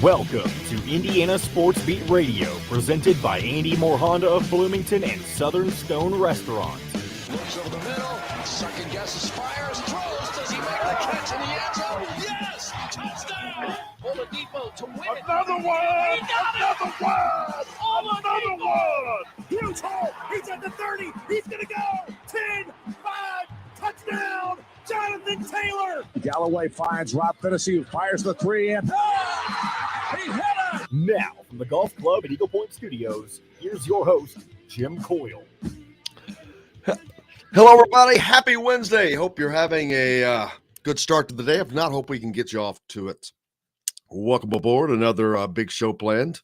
Welcome to Indiana Sports Beat Radio, presented by Andy Moore Honda of Bloomington and Southern Stone Restaurant. Looks over the middle, second guesses, fires, throws. Does he make the catch in the end zone? Yes! Touchdown! Oladipo to win it. Another one! Another one! Huge hole! He's at the 30! He's gonna go! 10, 5, touchdown! Jonathan Taylor! Galloway finds Rob Finnessy, who fires the three in. He hit it! Now, from the Golf Club at Eagle Point Studios, here's your host, Jim Coyle. Hello, everybody. Happy Wednesday. Hope you're having a good start to the day. If not, hope we can get you off to it. Welcome aboard. Another big show planned.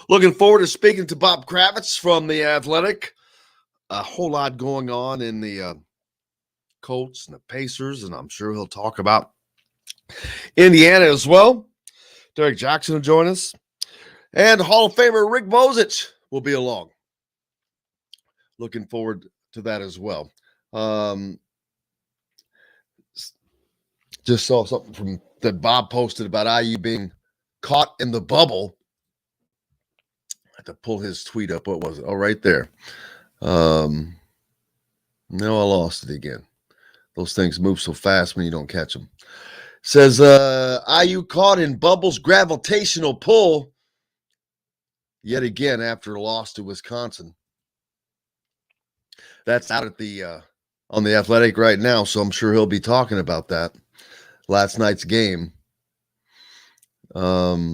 Looking forward to speaking to Bob Kravitz from The Athletic. A whole lot going on in the Colts and the Pacers, and I'm sure he'll talk about Indiana as well. Derrick Jackson will join us. And Hall of Famer Rick Bozich will be along. Looking forward to that as well. Just saw something that Bob posted about IU being caught in the bubble. I had to pull his tweet up. What was it? Oh, right there. No, I lost it again. Those things move so fast when you don't catch them. Says IU caught in bubble's gravitational pull yet again after a loss to Wisconsin. That's out at the on The Athletic right now, so I'm sure he'll be talking about that. Last night's game. A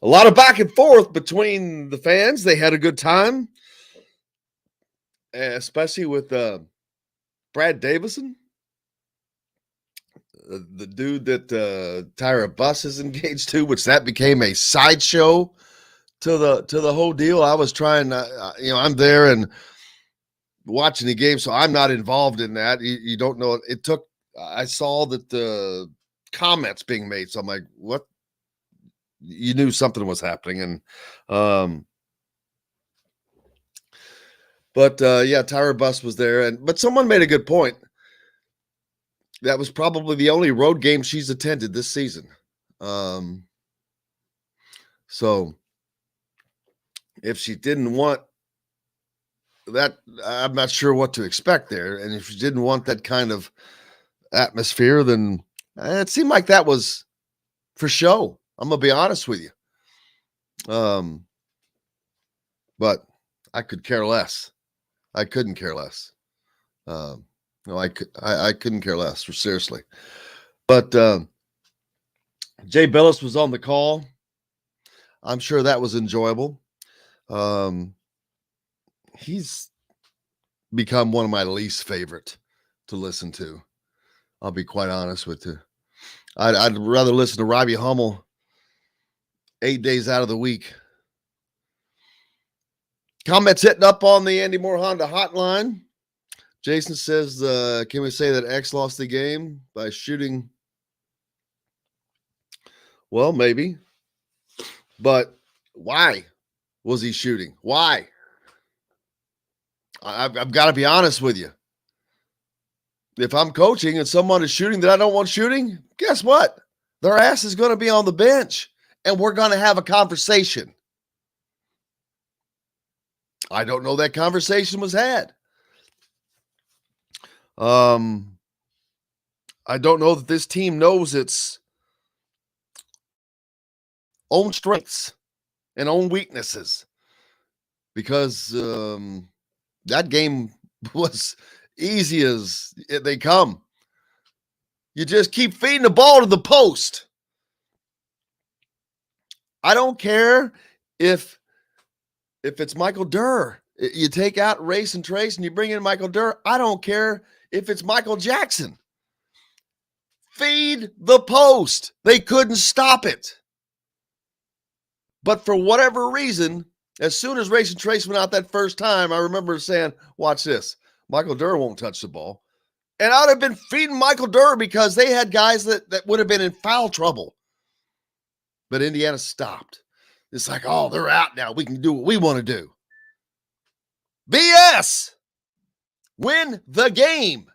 lot of back and forth between the fans. They had a good time, especially with Brad Davison, the dude that Tyra Buss is engaged to, which that became a sideshow to the whole deal. I was trying, I'm there and watching the game, so I'm not involved in that. You don't know. I saw that the comments being made, so I'm like, what? You knew something was happening, and Tyra Buss was there, but someone made a good point. That was probably the only road game she's attended this season. So if she didn't want that, I'm not sure what to expect there. And if she didn't want that kind of atmosphere, then it seemed like that was for show. I'm going to be honest with you. But I could care less. I couldn't care less. I couldn't care less, seriously. But Jay Billis was on the call. I'm sure that was enjoyable. He's become one of my least favorite to listen to. I'll be quite honest with you. I'd rather listen to Robbie Hummel 8 days out of the week. Comments hitting up on the Andy Moore Honda hotline. Jason says, can we say that X lost the game by shooting? Well, maybe. But why was he shooting? Why? I've got to be honest with you. If I'm coaching and someone is shooting that I don't want shooting, guess what? Their ass is going to be on the bench, and we're going to have a conversation. I don't know that conversation was had. I don't know that this team knows its own strengths and own weaknesses, because that game was easy as they come. You just keep feeding the ball to the post. I don't care if it's Michael Durr. You take out Race and Trace and you bring in Michael Durr. I don't care if it's Michael Jackson. Feed the post. They couldn't stop it. But for whatever reason, as soon as Race and Trace went out that first time, I remember saying, watch this. Michael Durr won't touch the ball. And I would have been feeding Michael Durr because they had guys that would have been in foul trouble. But Indiana stopped. It's like, oh, they're out now. We can do what we want to do. BS. Win the game.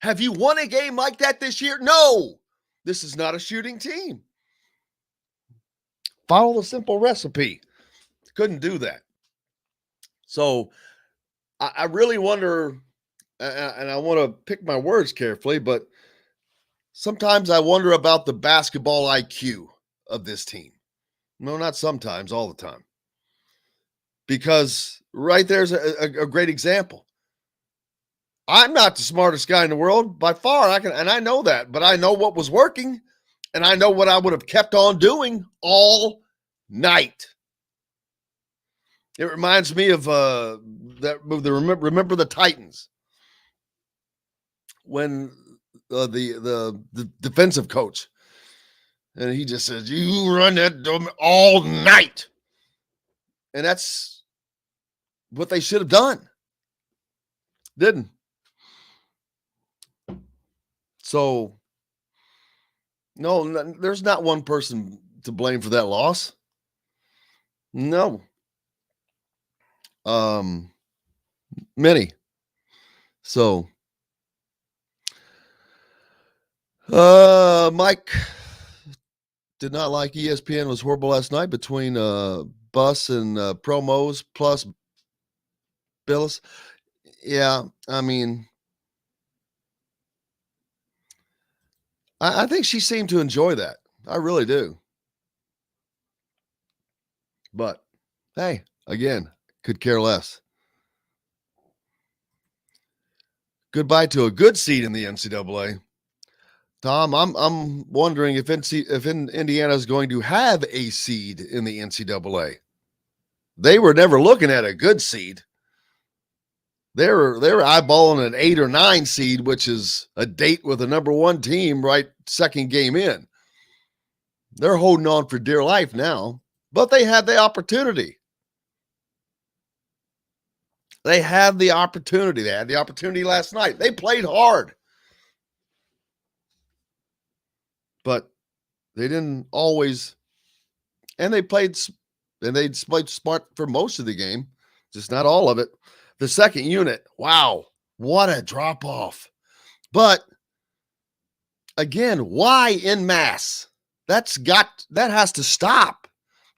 Have you won a game like that this year? No. This is not a shooting team. Follow the simple recipe. Couldn't do that. So I really wonder, and I want to pick my words carefully, but sometimes I wonder about the basketball IQ of this team. No, not sometimes, all the time. Because right there's a great example. I'm not the smartest guy in the world by far. I know that, but I know what was working, and I know what I would have kept on doing all night. It reminds me of that movie. Remember the Titans, when the defensive coach, and he just says, "You run that all night," and that's what they should have done. Didn't. So, no, there's not one person to blame for that loss. No. Many. So, Mike did not like ESPN was horrible last night between Bus and promos plus Billis. Yeah, I mean, I think she seemed to enjoy that. I really do. But hey, again, could care less. Goodbye to a good seed in the NCAA. Tom, I'm wondering if Indiana is going to have a seed in the NCAA. They were never looking at a good seed. They were eyeballing an 8 or 9 seed, which is a date with a number 1 team right second game in. They're holding on for dear life now, but they had the opportunity. They had the opportunity. They had the opportunity last night. They played hard. But they didn't always, and they played smart for most of the game, just not all of it. The second unit, wow, what a drop off. But again, why en masse? That has to stop.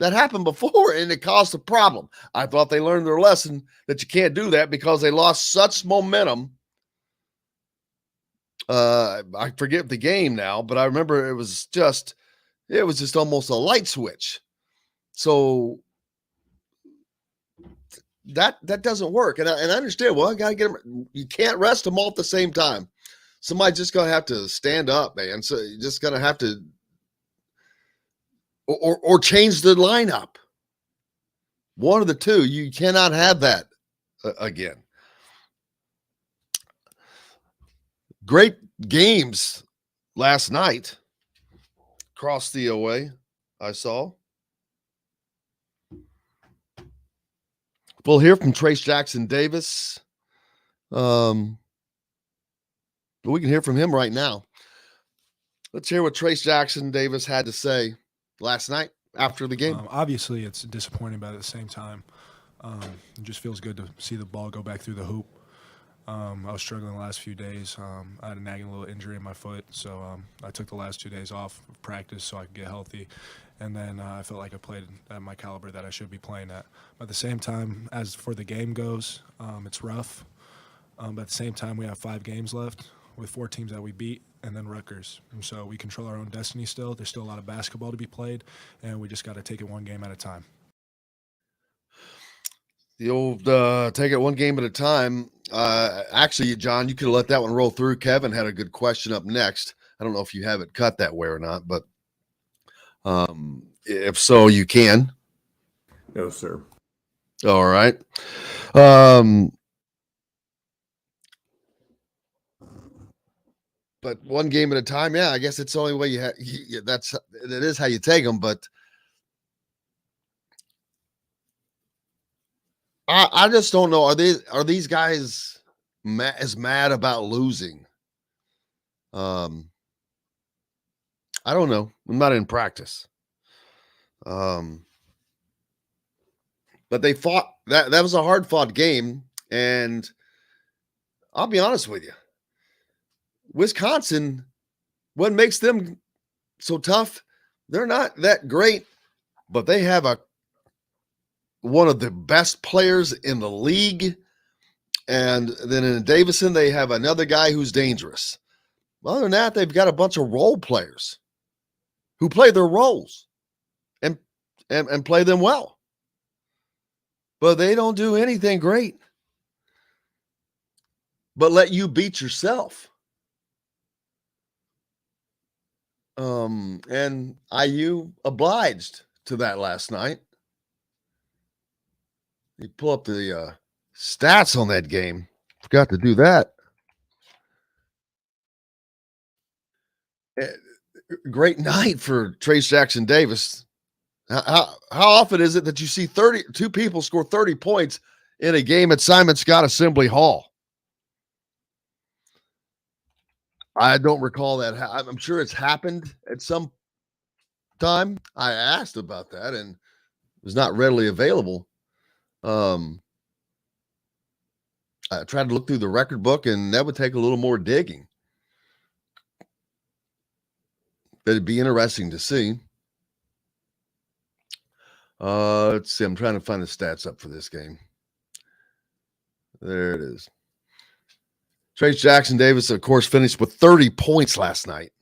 That happened before and it caused a problem. I thought they learned their lesson that you can't do that because they lost such momentum. I forget the game now, but I remember it was just almost a light switch. So that doesn't work. And I understand, well, I got to get them. You can't rest them all at the same time. Somebody's just going to have to stand up, man. So you're just going to have to, or change the lineup. One of the two. You cannot have that again. Great games last night across the OA, I saw. We'll hear from Trace Jackson Davis. But we can hear from him right now. Let's hear what Trace Jackson Davis had to say last night after the game. Obviously, it's disappointing, but at the same time, it just feels good to see the ball go back through the hoop. I was struggling the last few days. I had a nagging little injury in my foot, so I took the last 2 days off of practice so I could get healthy. And then I felt like I played at my caliber that I should be playing at. But at the same time, as for the game goes, it's rough. But at the same time, we have 5 games left with 4 teams that we beat and then Rutgers. And so we control our own destiny still. There's still a lot of basketball to be played, and we just got to take it one game at a time. The old take it one game at a time. Actually, John, you could have let that one roll through. Kevin had a good question up next. I don't know if you have it cut that way or not, but if so, you can. No, sir. All right. But one game at a time, yeah, I guess it's the only way it is how you take them, but I just don't know. Are these guys as mad about losing? I don't know. I'm not in practice. But they fought. That was a hard fought game, and I'll be honest with you. Wisconsin, what makes them so tough. They're not that great, but they have one of the best players in the league. And then in Davison, they have another guy who's dangerous. Other than that, they've got a bunch of role players who play their roles and play them well. But they don't do anything great but let you beat yourself. And IU obliged to that last night. You pull up the stats on that game. Forgot to do that. Great night for Trace Jackson Davis. How often is it that you see 32 people score 30 points in a game at Simon Scott Assembly Hall? I don't recall that. I'm sure it's happened at some time. I asked about that and it was not readily available. I tried to look through the record book, and that would take a little more digging. But it'd be interesting to see. Let's see. I'm trying to find the stats up for this game. There it is. Trace Jackson Davis, of course, finished with 30 points last night.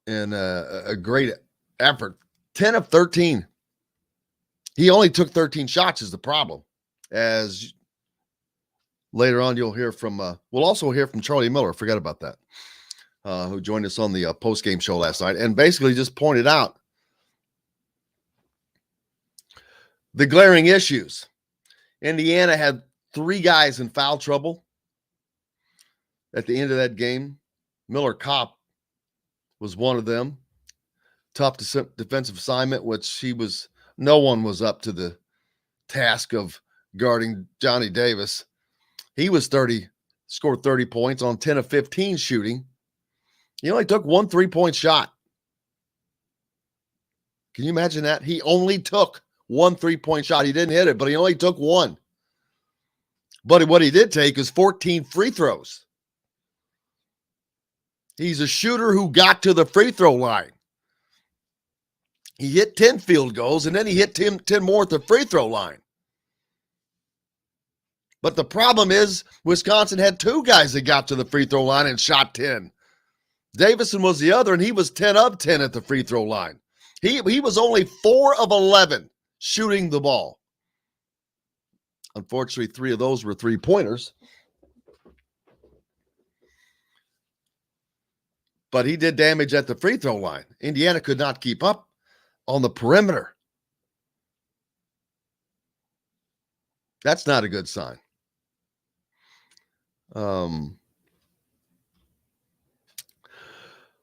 And a great effort. 10 of 13. He only took 13 shots is the problem. As later on, you'll hear from, we'll also hear from Charlie Miller. Forgot about that. Who joined us on the post-game show last night and basically just pointed out the glaring issues. Indiana had 3 guys in foul trouble at the end of that game. Miller Kopp was one of them. Tough defensive assignment, which no one was up to the task of guarding Johnny Davis. He was scored 30 points on 10 of 15 shooting. He only took 1 3-point shot. Can you imagine that? He only took 1 3-point shot. He didn't hit it, but he only took 1. But what he did take is 14 free throws. He's a shooter who got to the free throw line. He hit 10 field goals, and then he hit 10 more at the free throw line. But the problem is Wisconsin had 2 guys that got to the free throw line and shot 10. Davison was the other, and he was 10 of 10 at the free throw line. He was only 4 of 11 shooting the ball. Unfortunately, 3 of those were 3-pointers. But he did damage at the free throw line. Indiana could not keep up on the perimeter. That's not a good sign.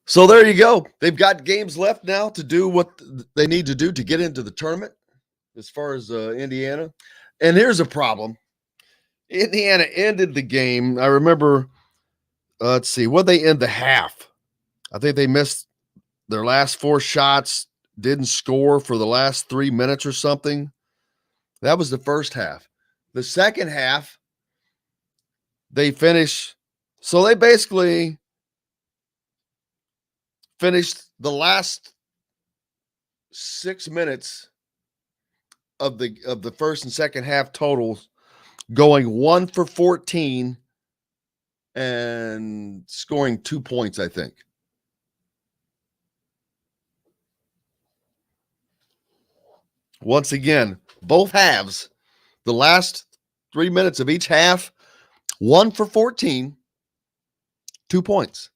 So there you go. They've got games left now to do what they need to do to get into the tournament as far as Indiana. And here's a problem. Indiana ended the game. I remember, let's see, what they end the half. I think they missed their last 4 shots, didn't score for the last 3 minutes or something. That was the first half. The second half, they finish. So they basically finished the last 6 minutes of the first and second half totals going 1 for 14 and scoring 2 points, I think. Once again, both halves, the last 3 minutes of each half, 1 for 14, 2 points.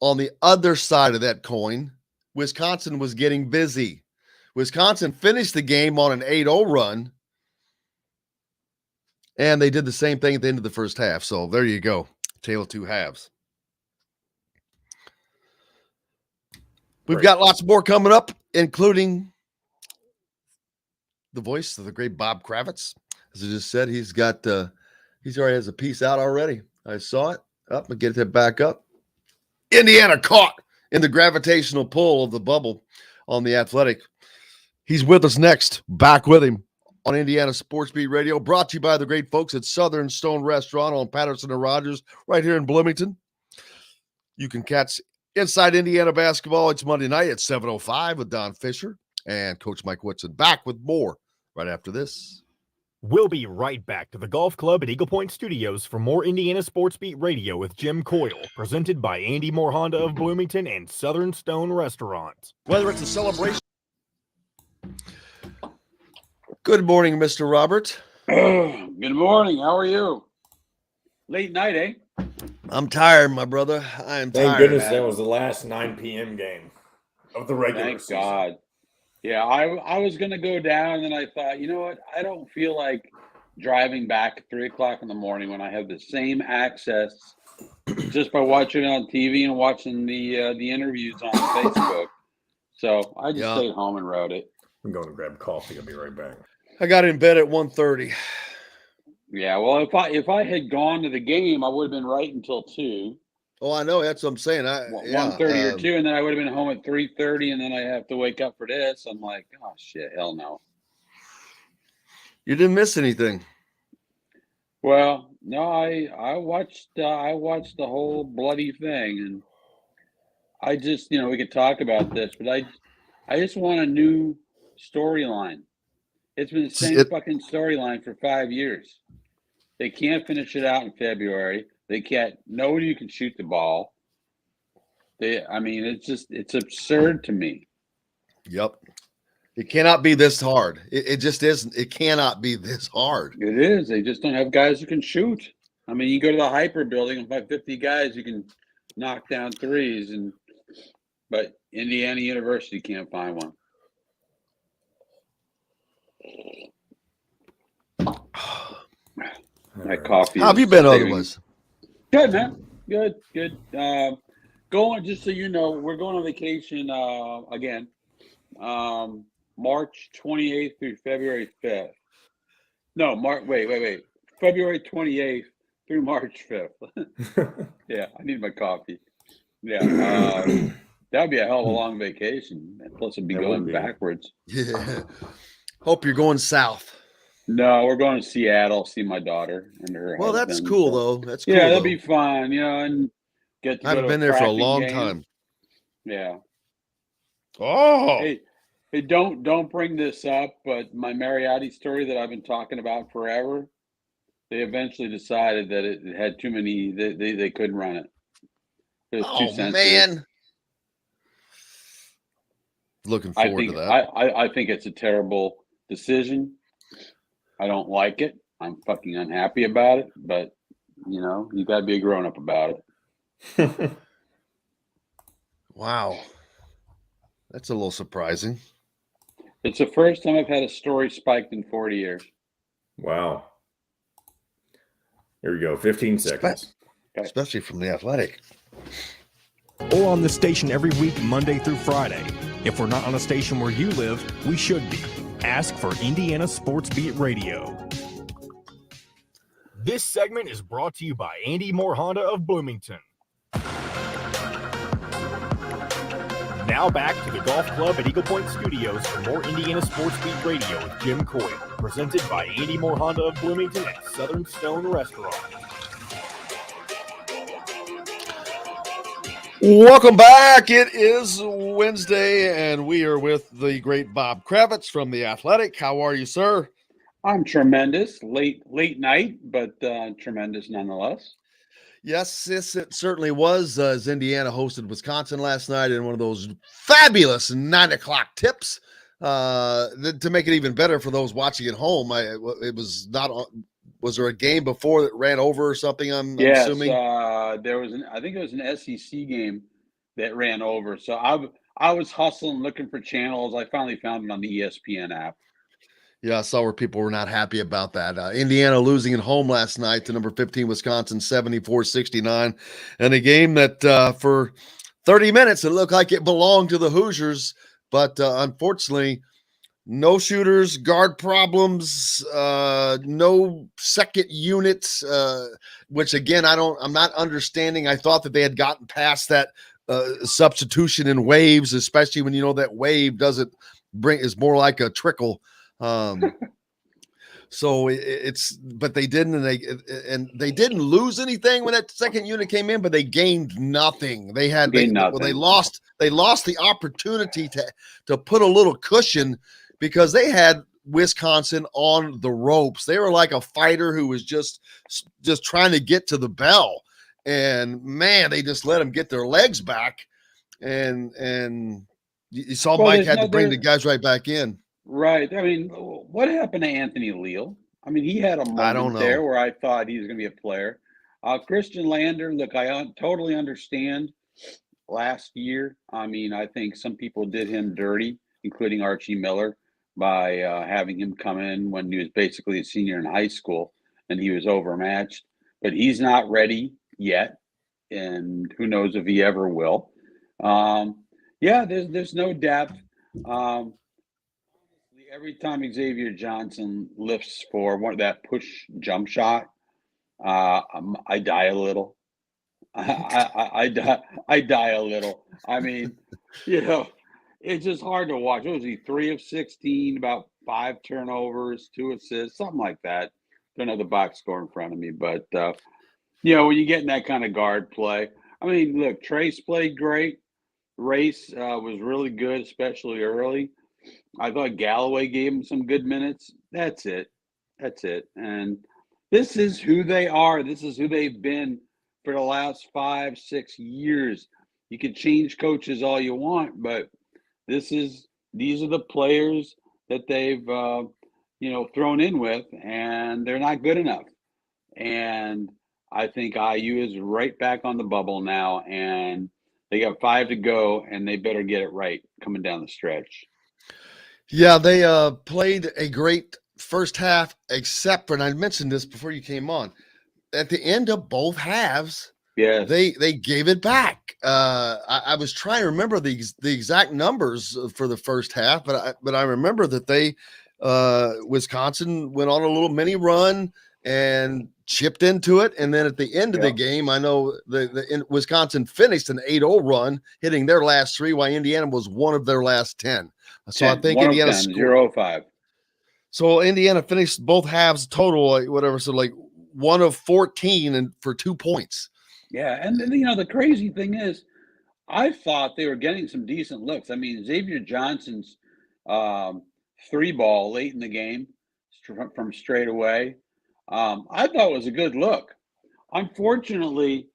On the other side of that coin, Wisconsin was getting busy. Wisconsin finished the game on an 8-0 run, and they did the same thing at the end of the first half. So there you go. Tale of 2 halves. We've got lots more coming up, including the voice of the great Bob Kravitz. As I just said, he's already has a piece out already. I saw it. Up and get it back up. Indiana caught in the gravitational pull of the bubble on The Athletic. He's with us next. Back with him on Indiana Sports Beat Radio, brought to you by the great folks at Southern Stone Restaurant on Patterson and Rogers, right here in Bloomington. You can catch Inside Indiana Basketball. It's Monday night at 7:05 with Don Fisher and Coach Mike Woodson. Back with more right after this. We'll be right back to the Golf Club at Eagle Point Studios for more Indiana Sports Beat Radio with Jim Coyle, presented by Andy Moore Honda of Bloomington and Southern Stone Restaurant. Whether it's a celebration. Good morning, Mr. Robert. Good morning. How are you? Late night, eh? I'm tired, my brother. I am tired. Thank goodness that was the last 9 p.m. game of the regular season. Thank God. Yeah, I was going to go down, and I thought, you know what? I don't feel like driving back at 3 o'clock in the morning when I have the same access just by watching it on TV and watching the interviews on Facebook. So I just stayed home and wrote it. I'm going to grab coffee. I'll be right back. I got in bed at 1:30. Yeah, well, if I had gone to the game, I would have been right until 2. Oh, I know. That's what I'm saying. 1:30 or 2, and then I would have been home at 3:30, and then I have to wake up for this. I'm like, oh shit, hell no. You didn't miss anything. Well, no, I watched the whole bloody thing, and I just, we could talk about this, but I just want a new storyline. It's been the same fucking storyline for 5 years. They can't finish it out in February. They can't. Nobody can shoot the ball. It's absurd to me. Yep. It cannot be this hard. It just isn't. It cannot be this hard. It is. They just don't have guys who can shoot. I mean, you go to the Hyper building and find 50 guys who can knock down threes, but Indiana University can't find one. My coffee. How have you been otherwise? Good, man. Good. Going, just so you know, we're going on vacation again. March 28th through February 5th. No, wait. February 28th through March 5th. Yeah, I need my coffee. Yeah. That'd be a hell of a long vacation. Plus, it'd be going backwards. Yeah. Hope you're going south. No, we're going to Seattle, see my daughter and her. Well, that's cool, though. That's cool. Yeah, that'd be fun, and get to I haven't been there for a long time. Yeah. Oh. Hey, don't bring this up, but my Mariotti story that I've been talking about forever, they eventually decided that it had too many. They couldn't run it. It was too sensitive. Man. Looking forward to that. I think it's a terrible decision. I don't like it. I'm fucking unhappy about it, but you got to be a grown up about it. Wow. That's a little surprising. It's the first time I've had a story spiked in 40 years. Wow. Here we go. 15 seconds. Especially from the Athletic. Or on the station every week, Monday through Friday. If we're not on a station where you live, we should be. Ask for Indiana Sports Beat Radio. This segment is brought to you by Andy Moore Honda of Bloomington. Now back to the Golf Club at Eagle Point Studios for more Indiana Sports Beat Radio with Jim Coyle, presented by Andy Moore Honda of Bloomington at Southern Stone Restaurant. Welcome back. It is Wednesday, and we are with the great Bob Kravitz from The Athletic. How are you, sir? I'm tremendous. Late night, but tremendous nonetheless. Yes, it certainly was. As Indiana hosted Wisconsin last night in one of those fabulous 9 o'clock tips. To make it even better for those watching at home, it was not. Was there a game before that ran over or something? I'm assuming. There was I think it was an SEC game that ran over. So I was hustling, looking for channels. I finally found it on the ESPN app. Yeah, I saw where people were not happy about that. Indiana losing at home last night to number 15 Wisconsin, 74-69, and a game that for 30 minutes it looked like it belonged to the Hoosiers, but unfortunately, no shooters, guard problems, no second units, which again I'm not understanding. I thought that they had gotten past that substitution in waves, especially when you know that wave doesn't is more like a trickle. So but they didn't, and they didn't lose anything when that second unit came in, but they gained nothing. They lost the opportunity to put a little cushion because they had Wisconsin on the ropes. They were like a fighter who was just trying to get to the bell, and man, they just let them get their legs back, and you saw Mike had to bring the guys right back in. Right. I mean, what happened to Anthony Leal? I mean, he had a moment there where I thought he was going to be a player. Christian Lander, look, I totally understand last year. I mean, I think some people did him dirty, including Archie Miller, by having him come in when he was basically a senior in high school and he was overmatched. But he's not ready yet, and who knows if he ever will. There's no depth. Every time Xavier Johnson lifts for that push jump shot, I die a little. I die a little. I mean, it's just hard to watch. What was he, 3 of 16, about 5 turnovers, 2 assists, something like that. Don't have the box score in front of me, but when you get in that kind of guard play, I mean, look, Trace played great. Race was really good, especially early. I thought Galloway gave him some good minutes. That's it. And this is who they are. This is who they've been for the last 5-6 years. You can change coaches all you want, but these are the players that they've thrown in with, and they're not good enough. And I think IU is right back on the bubble now, and they got 5 to go, and they better get it right coming down the stretch. Yeah, they played a great first half, except for, and I mentioned this before you came on, at the end of both halves, they gave it back. I was trying to remember the exact numbers for the first half, but I remember that Wisconsin went on a little mini run and chipped into it, and then at the end of the game, I know Wisconsin finished an 8-0 run, hitting their last 3, while Indiana was one of their last 10. So I think Indiana scored 0-5. So Indiana finished both halves total, so 1 of 14 and for 2 points. Yeah, and the crazy thing is, I thought they were getting some decent looks. I mean, Xavier Johnson's 3-ball late in the game from straight away, I thought was a good look. Unfortunately,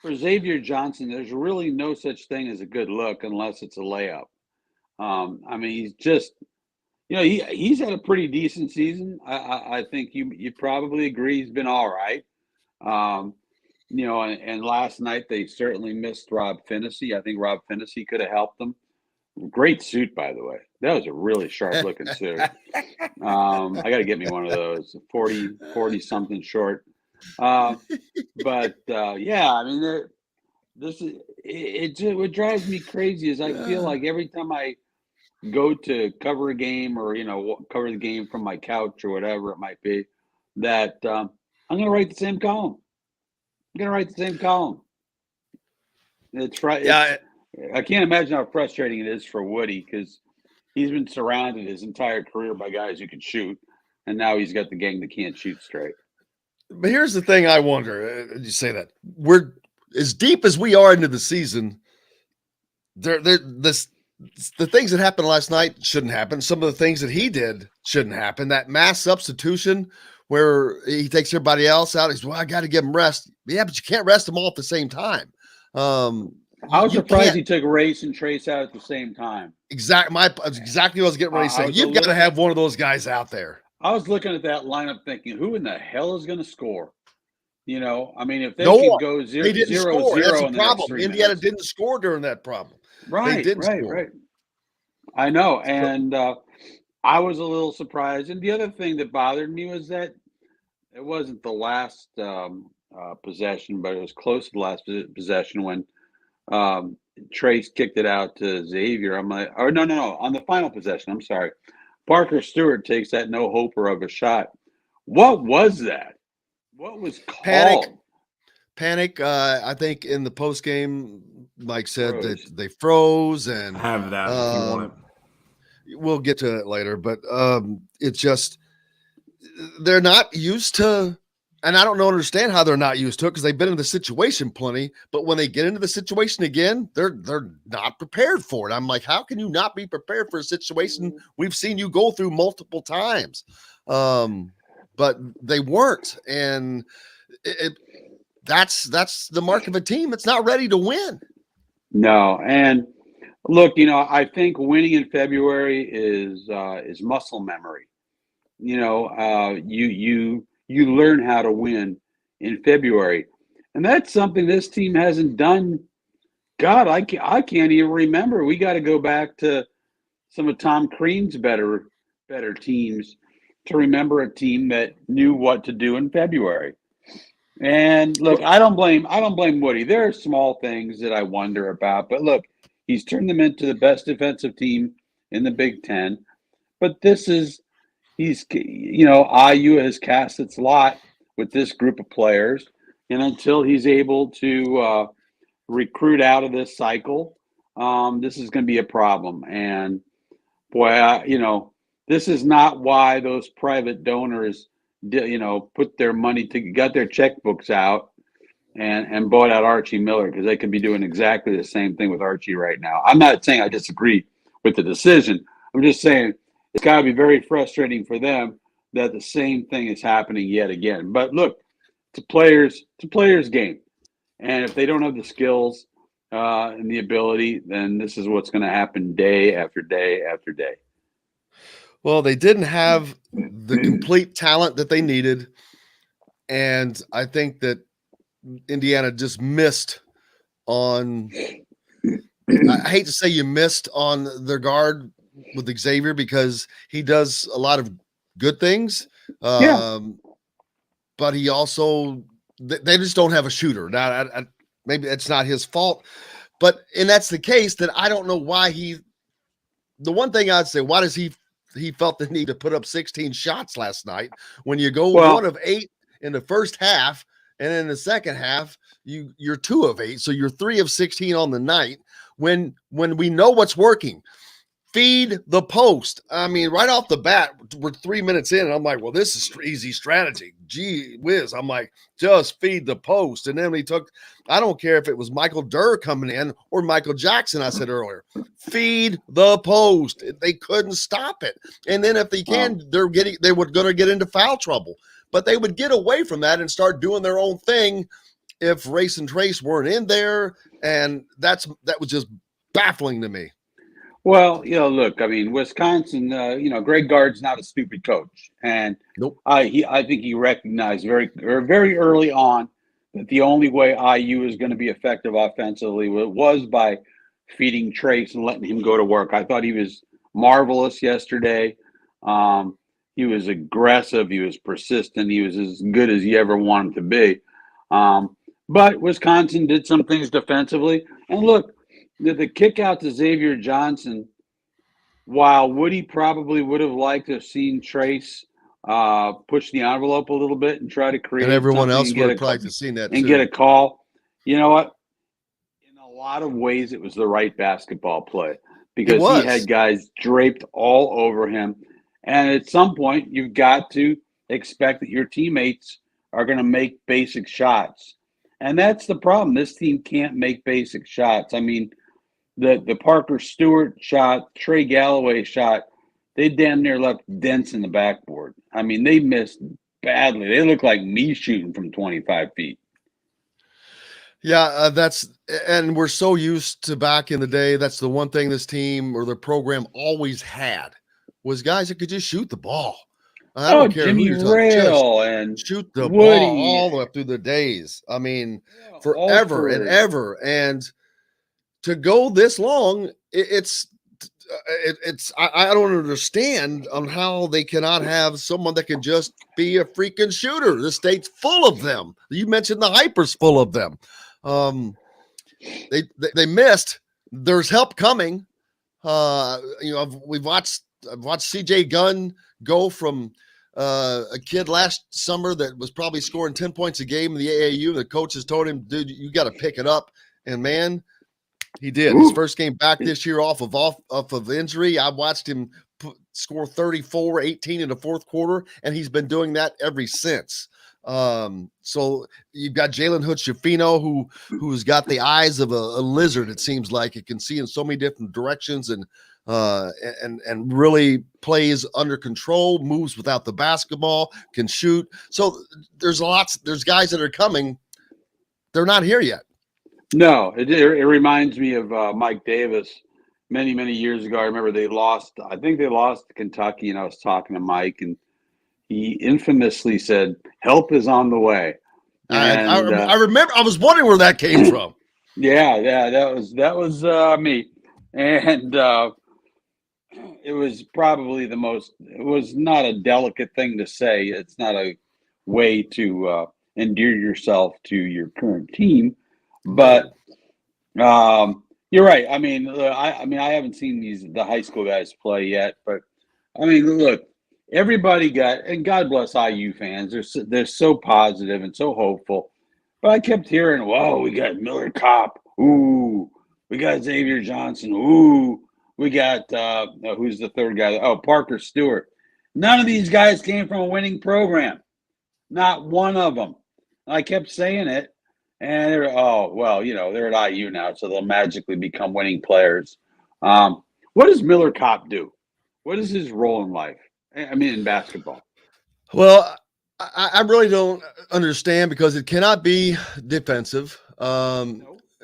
for Xavier Johnson, there's really no such thing as a good look unless it's a layup. I mean, he's just, he's had a pretty decent season. I think you probably agree he's been all right. And last night they certainly missed Rob Finney. I think Rob Finney could have helped them. Great suit, by the way. That was a really sharp looking suit. I got to get me one of those, 40 something short. I mean, what drives me crazy is I feel like every time I go to cover a game or, cover the game from my couch or whatever it might be, that I'm going to write the same column. It's right. Yeah. I can't imagine how frustrating it is for Woody because he's been surrounded his entire career by guys who can shoot, and now he's got the gang that can't shoot straight. But here's the thing I wonder, you say that. We're as deep as we are into the season, the things that happened last night shouldn't happen. Some of the things that he did shouldn't happen. That mass substitution where he takes everybody else out. He's, I got to give him rest. Yeah, but you can't rest them all at the same time. I was surprised he took Race and Trace out at the same time. Exactly what I was getting ready to say. You've got to have one of those guys out there. I was looking at that lineup thinking, who in the hell is going to score? I mean, if they could go 0-0 That's in the problem. Indiana minutes. Didn't score during that problem. Right. I know. And I was a little surprised. And the other thing that bothered me was that it wasn't the last possession, but it was close to the last possession when Trace kicked it out to Xavier. I'm like, no. On the final possession, I'm sorry. Parker Stewart takes that no-hoper of a shot. What was that? What was called? Panic. I think in the post game, Mike said that they froze and have that. If you want it. We'll get to it later, but it's just they're not used to, and I don't understand how they're not used to it because they've been in the situation plenty. But when they get into the situation again, they're not prepared for it. I'm like, how can you not be prepared for a situation we've seen you go through multiple times? But they weren't, and that's the mark of a team that's not ready to win. No, and look, I think winning in February is muscle memory. You learn how to win in February, and that's something this team hasn't done. God, I can't even remember. We got to go back to some of Tom Crean's better teams to remember a team that knew what to do in February. And look, I don't blame Woody. There are small things that I wonder about, but look, he's turned them into the best defensive team in the Big Ten. But IU has cast its lot with this group of players, and until he's able to recruit out of this cycle, this is going to be a problem. And boy, this is not why those private donors put their money got their checkbooks out and bought out Archie Miller, because they could be doing exactly the same thing with Archie right now. I'm not saying I disagree with the decision. I'm just saying it's got to be very frustrating for them that the same thing is happening yet again. But look, it's a player's game. And if they don't have the skills and the ability, then this is what's going to happen day after day after day. Well, they didn't have the complete talent that they needed. And I think that Indiana just missed on, I hate to say you missed on their guard with Xavier, because he does a lot of good things. But he also, they just don't have a shooter. Now, maybe it's not his fault, and that's the case, that I don't know why the one thing I'd say, why does he felt the need to put up 16 shots last night when you go 1 of 8 in the first half, and in the second half you're 2 of 8, so you're 3 of 16 on the night, when we know what's working. Feed the post. I mean, right off the bat, we're 3 minutes in, and I'm like, well, this is easy strategy. Gee whiz. I'm like, just feed the post. And then we took, I don't care if it was Michael Durr coming in or Michael Jackson, I said earlier, feed the post. They couldn't stop it. And then if they can, they were going to get into foul trouble. But they would get away from that and start doing their own thing if Race and Trace weren't in there. And that was just baffling to me. Well, look, I mean, Wisconsin, Greg Gard's not a stupid coach. And nope. I think he recognized very early on that the only way IU is going to be effective offensively was by feeding Trace and letting him go to work. I thought he was marvelous yesterday. He was aggressive. He was persistent. He was as good as you ever wanted to be. But Wisconsin did some things defensively. And look, the kick out to Xavier Johnson, while Woody probably would have liked to have seen Trace push the envelope a little bit and try to create, and everyone else would have probably seen that and too. Get a call. You know what? In a lot of ways, it was the right basketball play, because he had guys draped all over him. And at some point, you've got to expect that your teammates are going to make basic shots. And that's the problem. This team can't make basic shots. I mean, the Parker Stewart shot, Trey Galloway shot, they damn near left dents in the backboard. I mean, they missed badly. They look like me shooting from 25 feet. Yeah, and we're so used to back in the day. That's the one thing this team or the program always had, was guys that could just shoot the ball. I don't care Jimmy who you're talking, and shoot the Woody. ball all the way up through the days. I mean, forever and ever. And to go this long, I don't understand on how they cannot have someone that can just be a freaking shooter. The state's full of them. You mentioned the Hyper's full of them. They missed. There's help coming. I've watched CJ Gunn go from a kid last summer that was probably scoring 10 points a game in the AAU. The coaches told him, dude, you got to pick it up. And man, He did. Ooh. His first game back this year off of injury. I watched him score 34, 18 in the fourth quarter, and he's been doing that ever since. So you've got Jalen Hood-Schifino, who's got the eyes of a lizard. It seems like it can see in so many different directions, and really plays under control, moves without the basketball, can shoot. So there's guys that are coming. They're not here yet. No, it reminds me of Mike Davis many, many years ago. I remember I think they lost to Kentucky, and I was talking to Mike, and he infamously said, "Help is on the way." And, I remember. I was wondering where that came from. Yeah, that was me, and it was probably it was not a delicate thing to say. It's not a way to endear yourself to your current team, but you're right. I mean, I haven't seen the high school guys play yet, but I mean, look, everybody and God bless IU fans. They're so positive and so hopeful, but I kept hearing, "Whoa, we got Miller Kopp. Ooh, we got Xavier Johnson. Ooh, we got who's the third guy? Oh, Parker Stewart." None of these guys came from a winning program. Not one of them. I kept saying it, and they're they're at IU now, so they'll magically become winning players. What does Miller Kopp do? What is his role in life? I mean, in basketball. Well, I really don't understand because it cannot be defensive.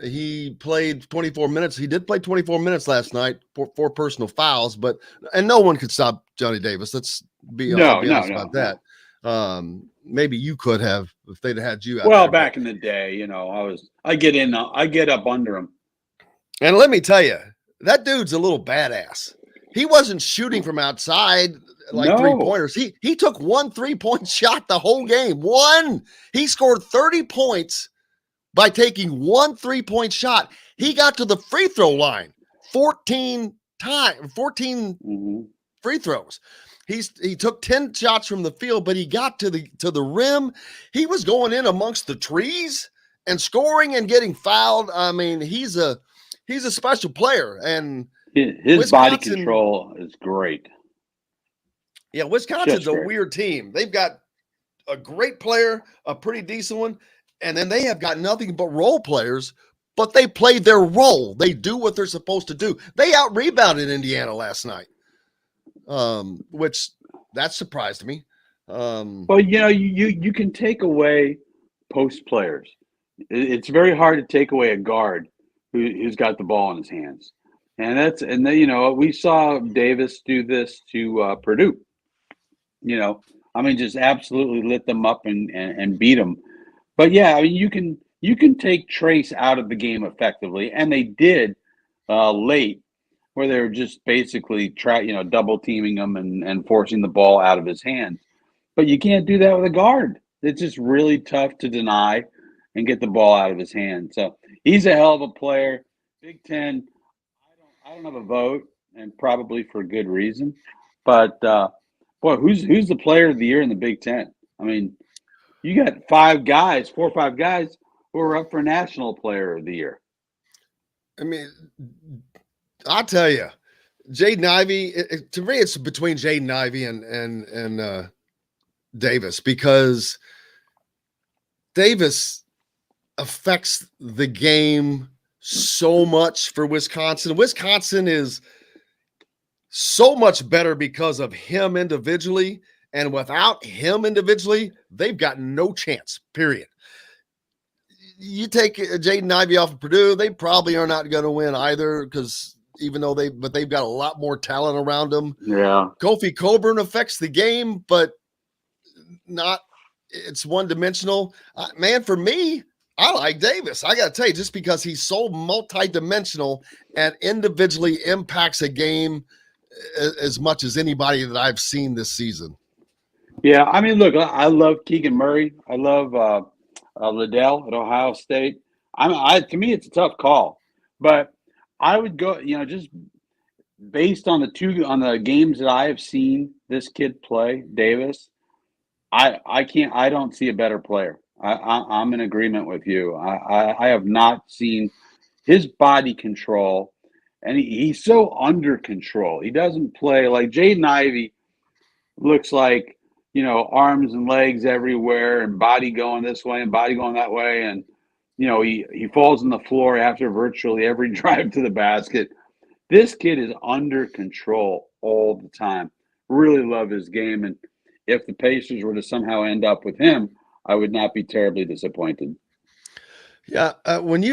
He played 24 minutes. He did play 24 minutes last night for 4 personal fouls, and no one could stop Johnny Davis. Let's be honest about that. Maybe you could have if they'd had you out well, there, back in the day, I get up under him. And let me tell you, that dude's a little badass. He wasn't shooting from outside like 3-pointers. He took 1 3-point shot the whole game. One. He scored 30 points by taking 1 3-point shot. He got to the free throw line 14 free throws. He took 10 shots from the field, but he got to the rim. He was going in amongst the trees and scoring and getting fouled. I mean, he's a special player, and his body control is great. Yeah, Wisconsin's a weird team. They've got a great player, a pretty decent one, and then they have got nothing but role players, but they play their role. They do what they're supposed to do. They out-rebounded Indiana last night, which that surprised me. Well, you can take away post players. It's very hard to take away a guard who's got the ball in his hands. And we saw Davis do this to Purdue. Just absolutely lit them up and beat them. But yeah, I mean, you can take Trace out of the game effectively, and they did late, where they were just basically double teaming him and forcing the ball out of his hands. But you can't do that with a guard. It's just really tough to deny and get the ball out of his hands. So he's a hell of a player. Big Ten. I don't have a vote, and probably for good reason. But boy, who's the player of the year in the Big Ten? I mean, you got 4 or 5 guys who are up for National Player of the Year. I mean, I'll tell you, Jaden Ivey. To me, it's between Jaden Ivey and Davis, because Davis affects the game so much for Wisconsin. Wisconsin is so much better because of him individually, and without him individually, they've got no chance, period. You take Jaden Ivey off of Purdue, they probably are not going to win either, because they've got a lot more talent around them. Yeah. Kofi Coburn affects the game, but it's one-dimensional. Man, for me, I like Davis. I got to tell you, just because he's so multi-dimensional and individually impacts a game as much as anybody that I've seen this season. Yeah, I mean, look, I love Keegan Murray. I love Liddell at Ohio State. To me, it's a tough call, but I would go, just based on the games that I have seen this kid play, Davis. I don't see a better player. I'm in agreement with you. I have not seen his body control, and he's so under control. He doesn't play like Jaden Ivey looks like, arms and legs everywhere and body going this way and body going that way. And, he falls on the floor after virtually every drive to the basket. This kid is under control all the time. Really love his game. And if the Pacers were to somehow end up with him, I would not be terribly disappointed. Yeah. When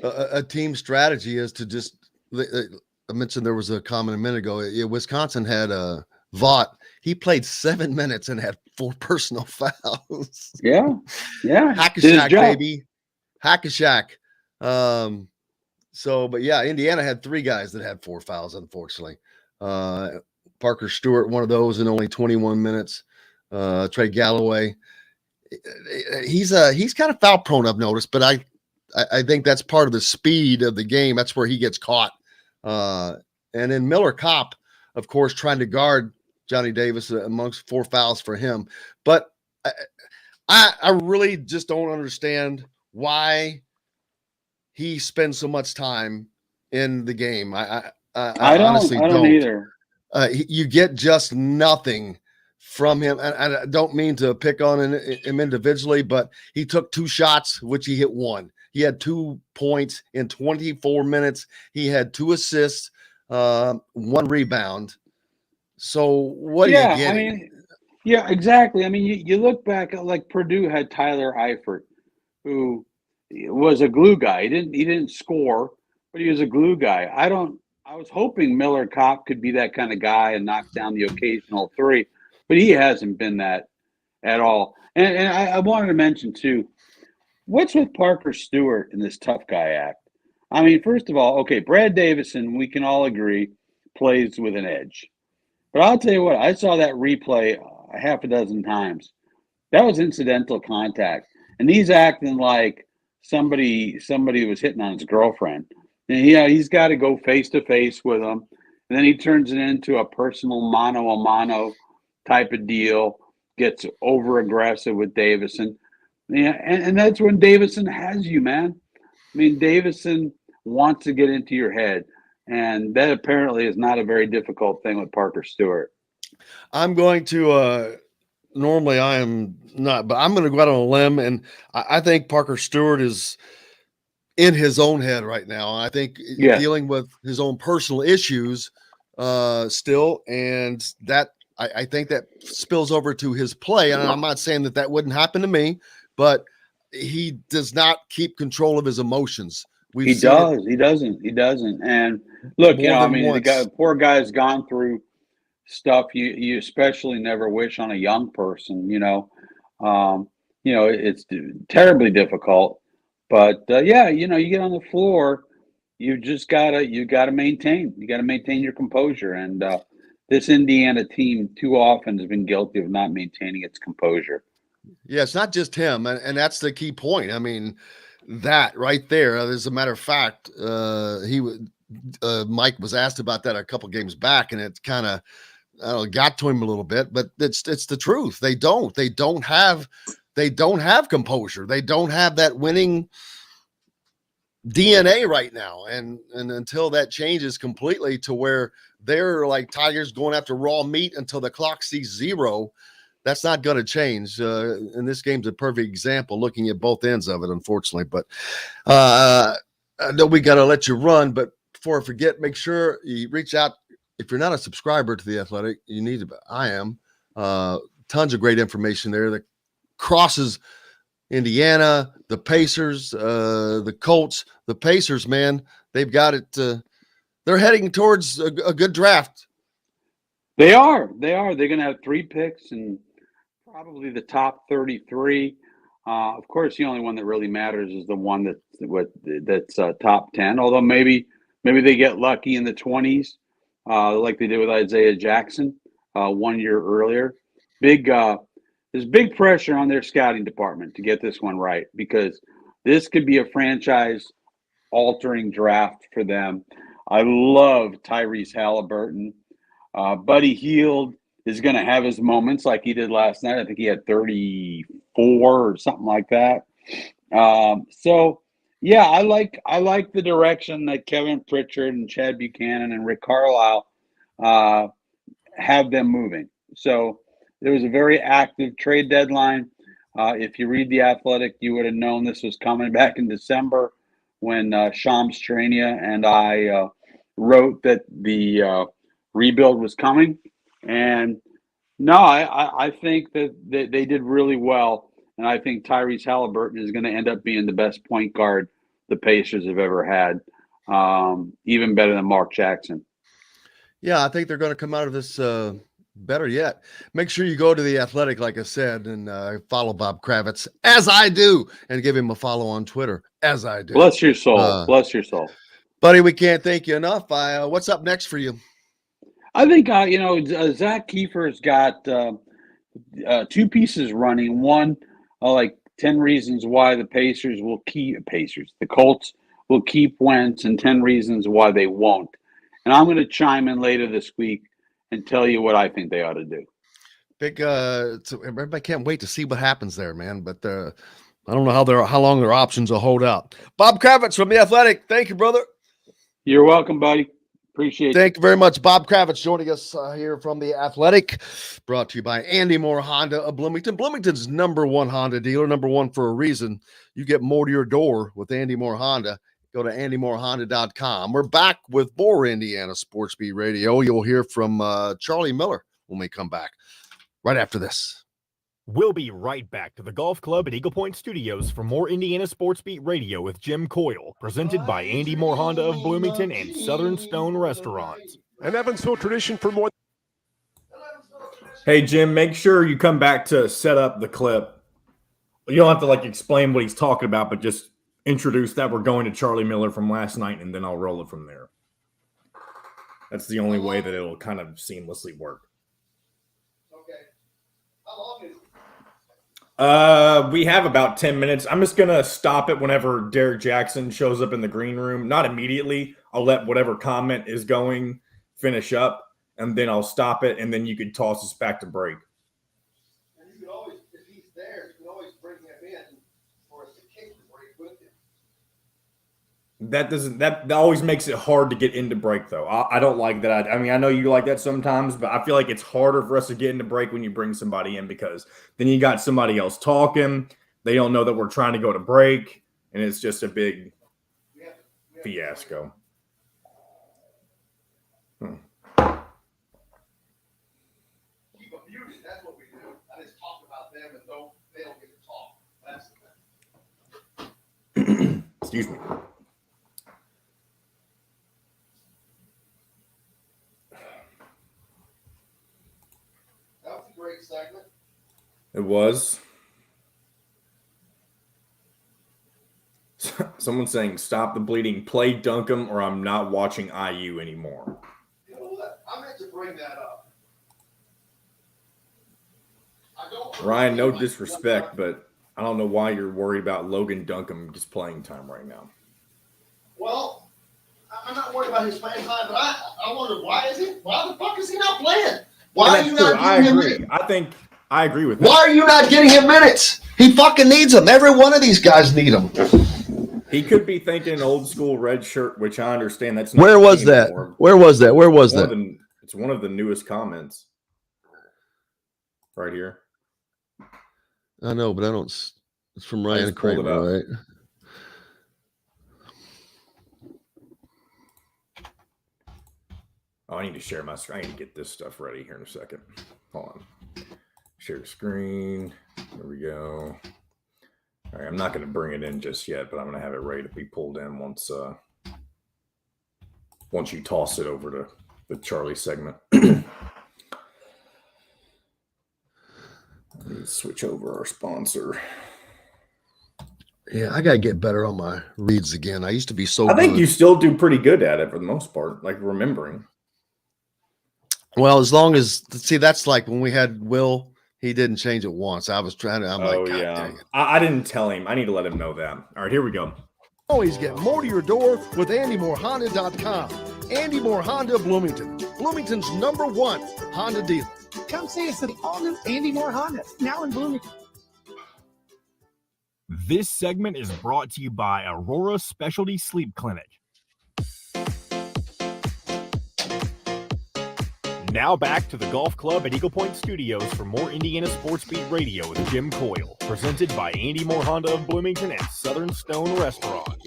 a team strategy is to just, I mentioned there was a comment a minute ago. Wisconsin had Vaught. He played 7 minutes and had 4 personal fouls. Yeah. Hack-a-Shack, baby. Hack-a-Shack. But yeah, Indiana had 3 guys that had 4 fouls, unfortunately. Parker Stewart, one of those in only 21 minutes. Trey Galloway. He's kind of foul prone, I've noticed, but I think that's part of the speed of the game. That's where he gets caught. And then Miller Kopp, of course, trying to guard Johnny Davis amongst 4 fouls for him. But I really just don't understand why he spends so much time in the game. I honestly don't either. You get just nothing from him. And I don't mean to pick on him individually, but he took 2 shots, which he hit 1. He had 2 points in 24 minutes. He had 2 assists, 1 rebound. So what are you getting? Yeah, exactly. I mean, you look back at like Purdue had Tyler Eifert, who was a glue guy. He didn't score, but he was a glue guy. I was hoping Miller Kopp could be that kind of guy and knock down the occasional 3, but he hasn't been that at all. And I wanted to mention too, what's with Parker Stewart in this tough guy act? I mean, first of all, okay, Brad Davison, we can all agree, plays with an edge. But I'll tell you what, I saw that replay a half a dozen times. That was incidental contact. And he's acting like somebody was hitting on his girlfriend. And he's got to go face to face with him. And then he turns it into a personal mano-a-mano type of deal, gets over aggressive with Davison. Yeah, and that's when Davison has you, man. I mean, Davison wants to get into your head. And that apparently is not a very difficult thing with Parker Stewart. I'm going to normally I am not, but I'm going to go out on a limb, and I think Parker Stewart is in his own head right now. I think dealing with his own personal issues still, and that I think that spills over to his play. And I'm not saying that wouldn't happen to me, but he does not keep control of his emotions. He doesn't. And look, the poor guy's gone through stuff you especially never wish on a young person. It's terribly difficult. But you get on the floor, you gotta maintain. You gotta maintain your composure. And this Indiana team too often has been guilty of not maintaining its composure. Yeah, it's not just him, and that's the key point. I mean, that right there. As a matter of fact, Mike was asked about that a couple games back, and it kind of got to him a little bit. But it's the truth. They don't have composure. They don't have that winning DNA right now, and until that changes completely to where they're like tigers going after raw meat until the clock sees 0. That's not going to change. And this game's a perfect example, looking at both ends of it, unfortunately. But I know we got to let you run. But before I forget, make sure you reach out. If you're not a subscriber to The Athletic, you need to. I am. Tons of great information there that crosses Indiana, the Pacers, the Colts, the Pacers, man. They've got it. They're heading towards a good draft. They are. They're going to have 3 picks and probably the top 33. Of course, the only one that really matters is the one that's top 10. Although maybe they get lucky in the 20s, like they did with Isaiah Jackson 1 year earlier. There's big pressure on their scouting department to get this one right, because this could be a franchise-altering draft for them. I love Tyrese Halliburton. Buddy Hield is going to have his moments like he did last night. I think he had 34 or something like that. So Yeah, I like the direction that Kevin Pritchard and Chad Buchanan and Rick Carlisle have them moving. So there was a very active trade deadline. If you read The Athletic, you would have known this was coming back in December when Shams Charania and I wrote that the rebuild was coming. And no, I think that they did really well. And I think Tyrese Halliburton is going to end up being the best point guard the Pacers have ever had, even better than Mark Jackson. Yeah, I think they're going to come out of this better yet. Make sure you go to The Athletic, like I said, and follow Bob Kravitz, as I do, and give him a follow on Twitter, as I do. Bless your soul. Bless your soul. Buddy, we can't thank you enough. What's up next for you? I think, Zach Kiefer's got two pieces running. One, like 10 reasons why the Colts will keep Wentz, and 10 reasons why they won't. And I'm going to chime in later this week and tell you what I think they ought to do. So everybody can't wait to see what happens there, man. But I don't know how long their options will hold out. Bob Kravitz from The Athletic. Thank you, brother. You're welcome, buddy. Appreciate it. Thank you very much. Bob Kravitz joining us here from The Athletic, brought to you by Andy Moore Honda of Bloomington. Bloomington's #1 Honda dealer, #1 for a reason. You get more to your door with Andy Moore Honda. Go to andymoorehonda.com. We're back with more Indiana Sports Beat Radio. You'll hear from Charlie Miller when we come back right after this. We'll be right back to the Golf Club at Eagle Point Studios for more Indiana Sports Beat Radio with Jim Coyle, presented by Andy Moore Honda of Bloomington and Southern Stone Restaurants. An Evansville tradition for more. Hey, Jim, make sure you come back to set up the clip. You don't have to explain what he's talking about, but just introduce that we're going to Charlie Miller from last night, and then I'll roll it from there. That's the only way that it'll kind of seamlessly work. Okay. How long is it? We have about 10 minutes. I'm just going to stop it whenever Derrick Jackson shows up in the green room. Not immediately. I'll let whatever comment is going finish up, and then I'll stop it, and then you could toss us back to break. And you can always, if he's there, you can always bring him in for us to kick the break with him. That always makes it hard to get into break, though. I don't like that. I mean, I know you like that sometimes, but I feel like it's harder for us to get into break when you bring somebody in, because then you got somebody else talking. They don't know that we're trying to go to break, and it's just a big fiasco. Keep them muted. That's what we do. I just talk about them, and they don't get to talk. That's the thing. Excuse me. That was a great segment. It was. Someone's saying, stop the bleeding, play Duncan, or I'm not watching IU anymore. You know what? I meant to bring that up. Ryan, no disrespect, but I don't know why you're worried about Logan Duncan just playing time right now. Well, I'm not worried about his playing time, but I wonder why the fuck is he not playing? Why are you not giving him minutes? I agree with that. Why are you not getting him minutes? He fucking needs them. Every one of these guys need them. He could be thinking old school red shirt, which I understand. That's not Where was that? Where was that? It's one of the newest comments. Right here. I know, but I don't. It's from Ryan Kramer, right? Oh, I need to share my screen. I need to get this stuff ready here in a second. Hold on. Share screen. There we go. All right, I'm not going to bring it in just yet, but I'm going to have it ready to be pulled in once you toss it over to the Charlie segment. Let's switch over our sponsor. Yeah, I got to get better on my reads again. I used to be so I think good. you still do pretty good at it for the most part, like remembering. Well, as long as, see, that's like when we had Will, he didn't change it once. I was trying to, I'm like, God dang it. I didn't tell him. I need to let him know that. All right, here we go. Always get more to your door with AndyMooreHonda.com. Andy Moore Honda of Bloomington. Bloomington's #1 Honda dealer. Come see us at the all-new Andy Moore Honda, now in Bloomington. This segment is brought to you by Aurora Specialty Sleep Clinic. Now back to the Golf Club at Eagle Point Studios for more Indiana Sports Beat Radio with Jim Coyle, presented by Andy Moore Honda of Bloomington and Southern Stone Restaurant.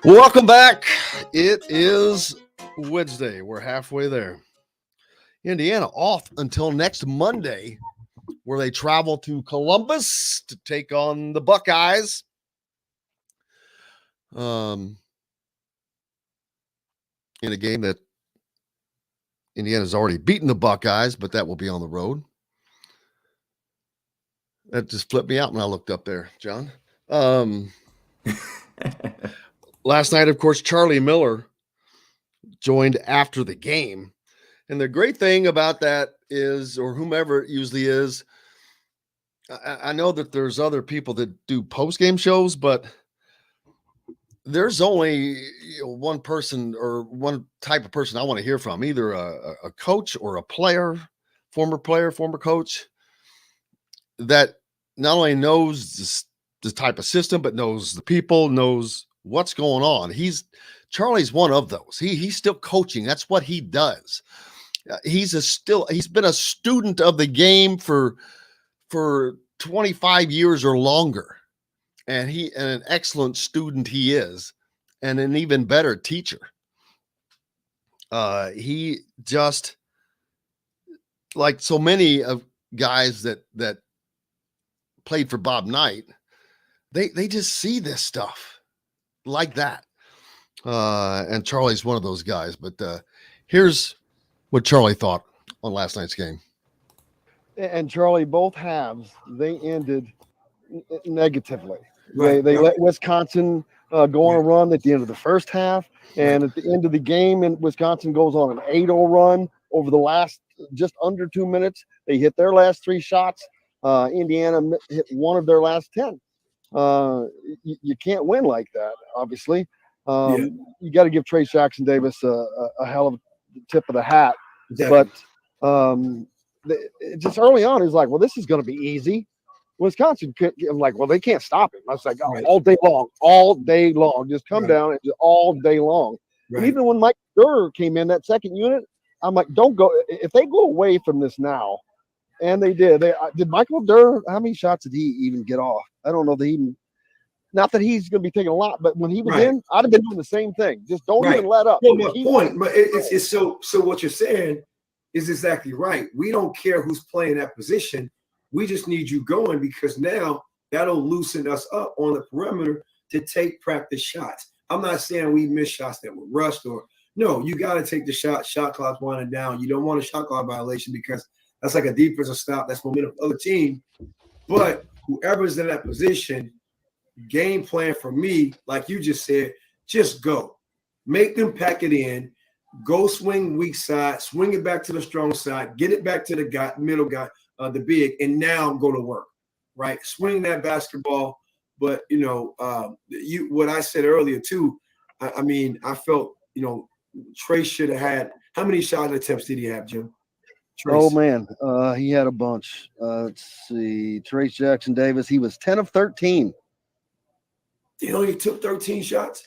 Welcome back. It is Wednesday. We're halfway there. Indiana off until next Monday, where they travel to Columbus to take on the Buckeyes. In a game that Indiana's already beaten the Buckeyes, but that will be on the road. That just flipped me out when I looked up there, John. Last night, of course, Charlie Miller joined after the game. And the great thing about that is, or whomever it usually is, I know that there's other people that do post-game shows, but there's only one person or one type of person I want to hear from, either a coach or a player, former coach, that not only knows the type of system, but knows the people, knows what's going on. Charlie's one of those. He's still coaching. That's what he does. He's been a student of the game for 25 years or longer. And an excellent student he is, and an even better teacher. He just, like so many of guys that played for Bob Knight, they just see this stuff like that. And Charlie's one of those guys. But here's what Charlie thought on last night's game. And Charlie, both halves, they ended negatively. Right. They let Wisconsin go on a run at the end of the first half, and at the end of the game, and Wisconsin goes on an 8-0 run over the last just under 2 minutes. They hit their last 3 shots. Indiana hit one of their last 10. You can't win like that, obviously. You got to give Trey Jackson-Davis a hell of a tip of the hat. Exactly. But just early on, he's like, well, this is going to be easy. Wisconsin could, I'm like, well, they can't stop him. I was like, all day long, just come down and just all day long. Right. And even when Mike Durr came in, that second unit, I'm like, don't go. If they go away from this now, and they did. Did Michael Durr, how many shots did he even get off? I don't know that not that he's going to be taking a lot, but when he was in, I'd have been doing the same thing. Just don't even let up. Well, my point, but it's so what you're saying is exactly right. We don't care who's playing that position. We just need you going, because now that'll loosen us up on the perimeter to take practice shots. I'm not saying we miss shots that were rushed no, you got to take the shot clock winding down. You don't want a shot clock violation, because that's like a defensive stop. That's momentum for the other team. But whoever's in that position, game plan for me, like you just said, just go. Make them pack it in. Go swing weak side, swing it back to the strong side, get it back to the guy, middle guy, the big, and now go to work, right? Swing that basketball. But, what I said earlier too, I mean, I felt, Trey should have had, how many shot attempts did he have, Jim? Trace. Oh, man, he had a bunch. Let's see, Trace Jackson-Davis, he was 10 of 13. He only took 13 shots?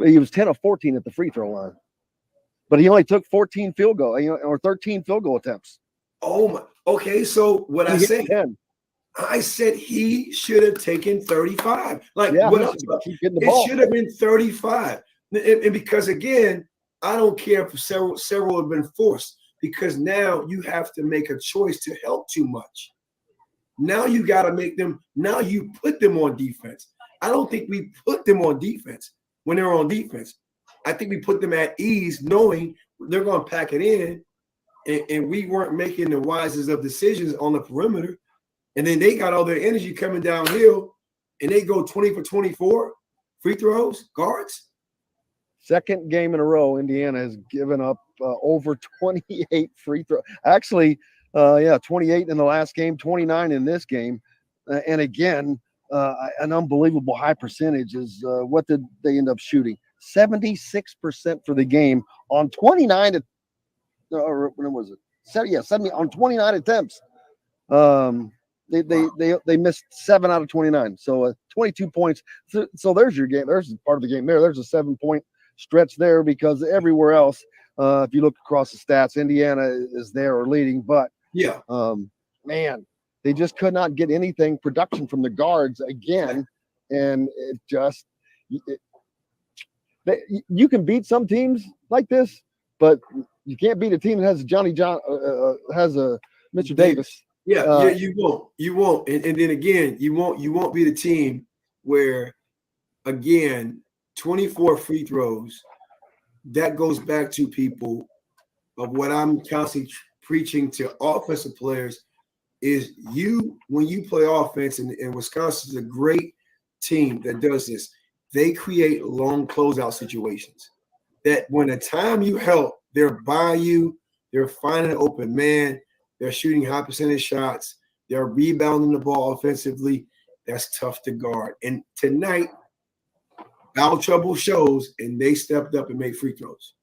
He was 10 of 14 at the free throw line. But he only took 14 field goal, or 13 field goal attempts. Oh, my. Okay, so what I said, 10. I said he should have taken 35. Like, yeah, what else? It should have been 35. And because, again, I don't care if several have been forced, because now you have to make a choice to help too much. Now you got to make them – now you put them on defense. I don't think we put them on defense when they're on defense. I think we put them at ease, knowing they're going to pack it in, and we weren't making the wisest of decisions on the perimeter. And then they got all their energy coming downhill, and they go 20 for 24 free throws, guards. Second game in a row, Indiana has given up over 28 free throws. Actually, 28 in the last game, 29 in this game. And again, an unbelievable high percentage is what did they end up shooting? 76% for the game on 29 or when was it? 70 on 29 attempts. They missed 7 out of 29. So 22 points. So there's your game. There's part of the game there. There's a 7-point stretch there because everywhere else, if you look across the stats, Indiana is there or leading. But yeah, man, they just could not get anything production from the guards again, and it just you can beat some teams like this, but you can't beat a team that has has a Mr. Davis. Yeah, you won't. And then again, you won't be the team where, again, 24 free throws. That goes back to people of what I'm constantly preaching to offensive players is when you play offense, and Wisconsin's a great team that does this. They create long closeout situations that when the time you help, they're by you, they're finding an open man. They're shooting high percentage shots. They're rebounding the ball offensively. That's tough to guard. And tonight, foul trouble shows, and they stepped up and made free throws.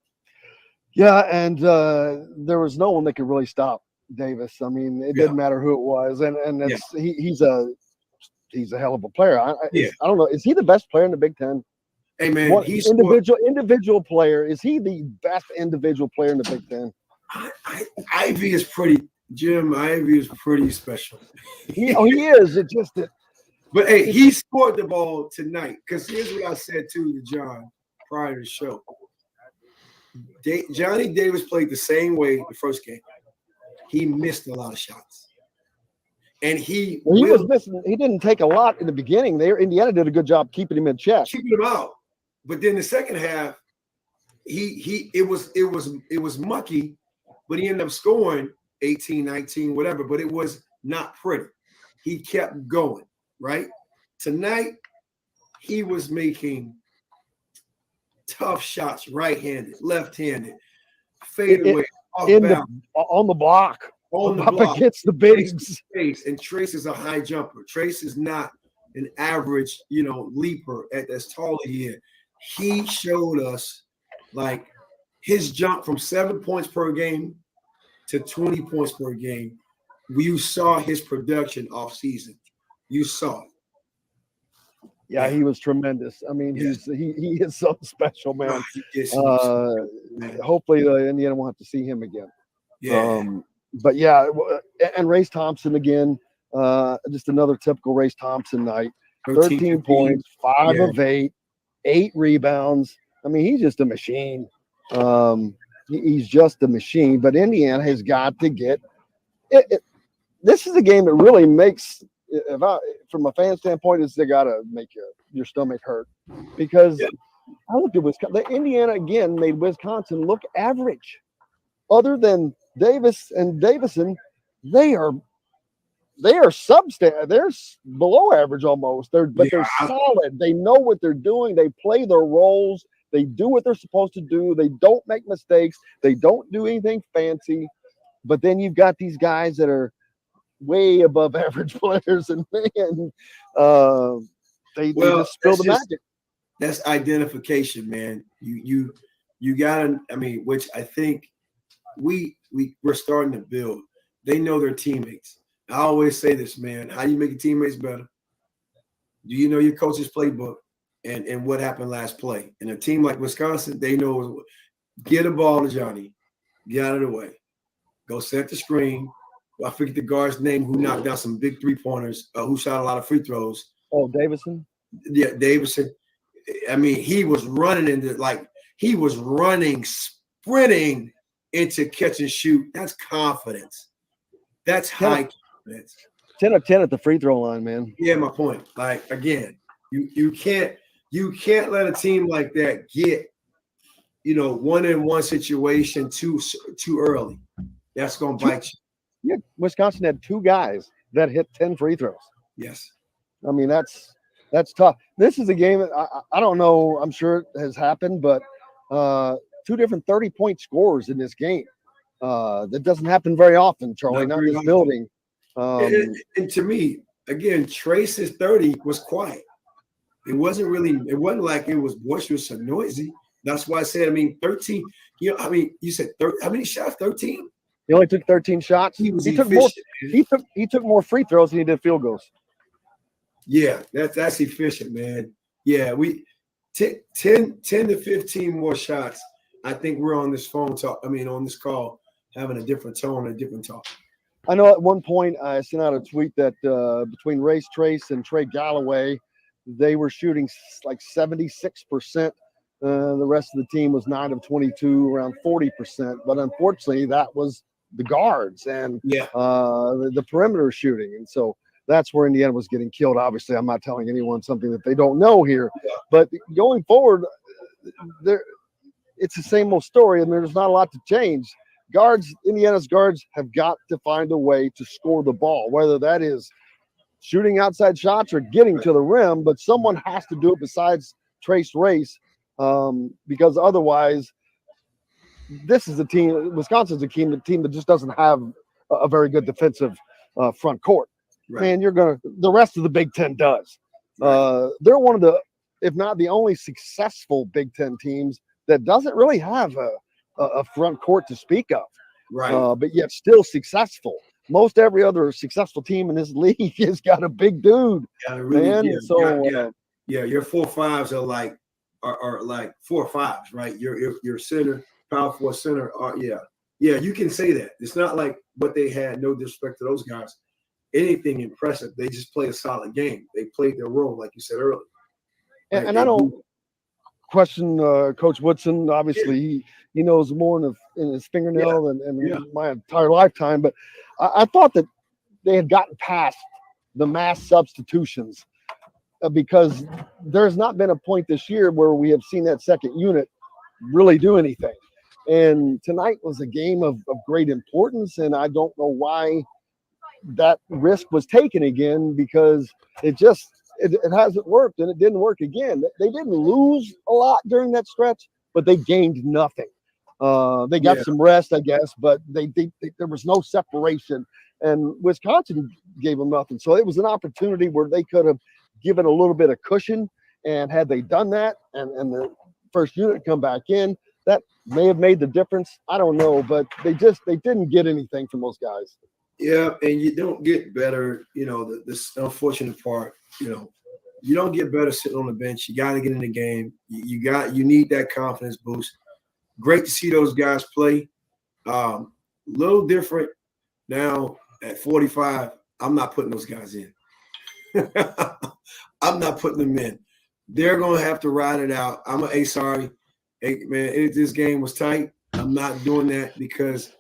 Yeah, and there was no one that could really stop Davis. I mean, it didn't matter who it was, and he's a hell of a player. I don't know. Is he the best player in the Big Ten? Hey man, he's individual player. Is he the best individual player in the Big Ten? Ivy is pretty. Jim, Ivy is pretty special. He is. It just. But hey, he scored the ball tonight. Because here's what I said to John prior to the show. Johnny Davis played the same way the first game. He missed a lot of shots, and he was missing. He didn't take a lot in the beginning. Indiana did a good job keeping him in check, keeping him out. But then the second half, it was mucky, but he ended up scoring 18, 19, whatever, but it was not pretty. He kept going, right? Tonight, he was making tough shots, right-handed, left-handed, fade away, on the block, up against the bigs. And Trace is a high jumper. Trace is not an average, leaper at as tall as he is. He showed us, like, his jump from 7 points per game to 20 points per game. You saw his production off season. You saw it. Yeah, he was tremendous. I mean, he is so special, man. Hopefully, Indiana won't have to see him again. Yeah. But yeah, and Race Thompson again. Just another typical Race Thompson night. 13 points, 5 of 8, 8 rebounds. I mean, he's just a machine. He's just a machine. But Indiana has got to get it. This is a game that really makes. From a fan standpoint, they got to make your stomach hurt because I looked at Wisconsin. Indiana again made Wisconsin look average. Other than Davis and Davison, they are substandard. They're below average almost. They're solid. They know what they're doing. They play their roles. They do what they're supposed to do. They don't make mistakes. They don't do anything fancy. But then you've got these guys that are way above average players, and man, they just spill the magic. That's identification, man. You gotta. I mean, which I think we're starting to build. They know their teammates. I always say this, man. How do you make your teammates better? Do you know your coach's playbook and what happened last play? And a team like Wisconsin, they know get a ball to Johnny, get out of the way, go set the screen. I forget the guard's name who knocked down some big 3-pointers, who shot a lot of free throws. Oh, Davison? Yeah, Davison. I mean, he was running sprinting into catch and shoot. That's confidence. That's high confidence. 10 of 10 at the free throw line, man. Yeah, my point. Like, again, you can't let a team like that get, 1-on-1 situation too early. That's going to bite you. Yeah, Wisconsin had 2 guys that hit 10 free throws. Yes. I mean, that's tough. This is a game that I don't know. I'm sure it has happened, but 2 different 30-point scorers in this game. That doesn't happen very often, Charlie, not in this building. And to me, again, Trace's 30 was quiet. It wasn't like it was boisterous or noisy. That's why I said, 13. You said 30, how many shots? 13? He only took 13 shots. He was took efficient. more. He took more free throws than he did field goals. Yeah, that's efficient, man. Yeah, we 10 to 15 more shots. I think we're on this on this call, having a different tone, a different talk. I know at one point I sent out a tweet that between Race Trace and Trey Galloway, they were shooting like 76%. The rest of the team was 9 of 22, around 40%. But unfortunately, that was the guards and the perimeter shooting. And so that's where Indiana was getting killed. Obviously, I'm not telling anyone something that they don't know here. But going forward, it's the same old story, and there's not a lot to change. Indiana's guards have got to find a way to score the ball, whether that is shooting outside shots or getting to the rim, but someone has to do it besides Trace Race, because otherwise this is a team, Wisconsin's a team that just doesn't have a very good defensive front court. Right. And the rest of the Big Ten does. Right. They're one of the, if not the only successful Big Ten teams that doesn't really have a front court to speak of, right? But yet still successful. Most every other successful team in this league has got a big dude, man. Your 4-5s are like 4-5s, right? Your center, power forward center are you can say that. It's not like what they had. No disrespect to those guys. Anything impressive. They just play a solid game. They played their role, like you said earlier. And I don't question Coach Woodson. Obviously, he knows more in his fingernail than my entire lifetime. But I thought that they had gotten past the mass substitutions because there's not been a point this year where we have seen that second unit really do anything. And tonight was a game of great importance, and I don't know why that risk was taken again, because it hasn't worked, and it didn't work again. They didn't lose a lot during that stretch, but they gained nothing. They got some rest, I guess, but there was no separation, and Wisconsin gave them nothing. So it was an opportunity where they could have given a little bit of cushion, and had they done that and the first unit come back in, that may have made the difference. I don't know, but they didn't get anything from those guys. Yeah, and you don't get better, this unfortunate part, you don't get better sitting on the bench. You got to get in the game. You need that confidence boost. Great to see those guys play. Little different now at 45. I'm not putting those guys in. I'm not putting them in. They're going to have to ride it out. Sorry. Hey, man, this game was tight. I'm not doing that because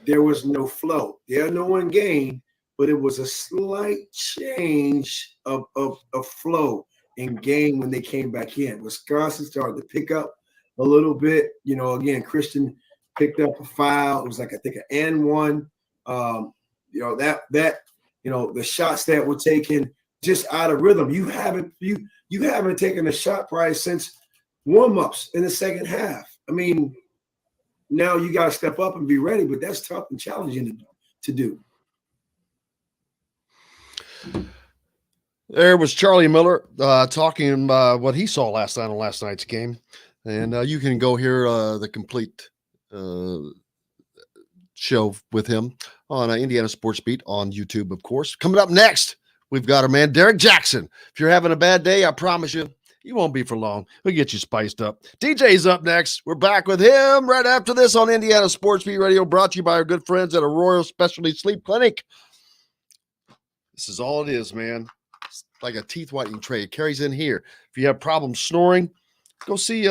there was no flow. Yeah, no one gained, but it was a slight change of flow in game when they came back in. Wisconsin started to pick up a little bit. Again, Christian picked up a foul. It was like, I think, an and one. The shots that were taken just out of rhythm. You haven't taken a shot probably since warm-ups in the second half. I mean, now you got to step up and be ready, but that's tough and challenging to do. There was Charlie Miller talking what he saw last night on last night's game. And you can go hear the complete show with him on Indiana Sports Beat on YouTube, of course. Coming up next, we've got our man, Derrick Jackson. If you're having a bad day, I promise you, you won't be for long. We'll get you spiced up. DJ's up next. We're back with him right after this on Indiana Sports Beat Radio, brought to you by our good friends at Arroyo Specialty Sleep Clinic. This is all it is, man. It's like a teeth whitening tray. It carries in here. If you have problems snoring, go see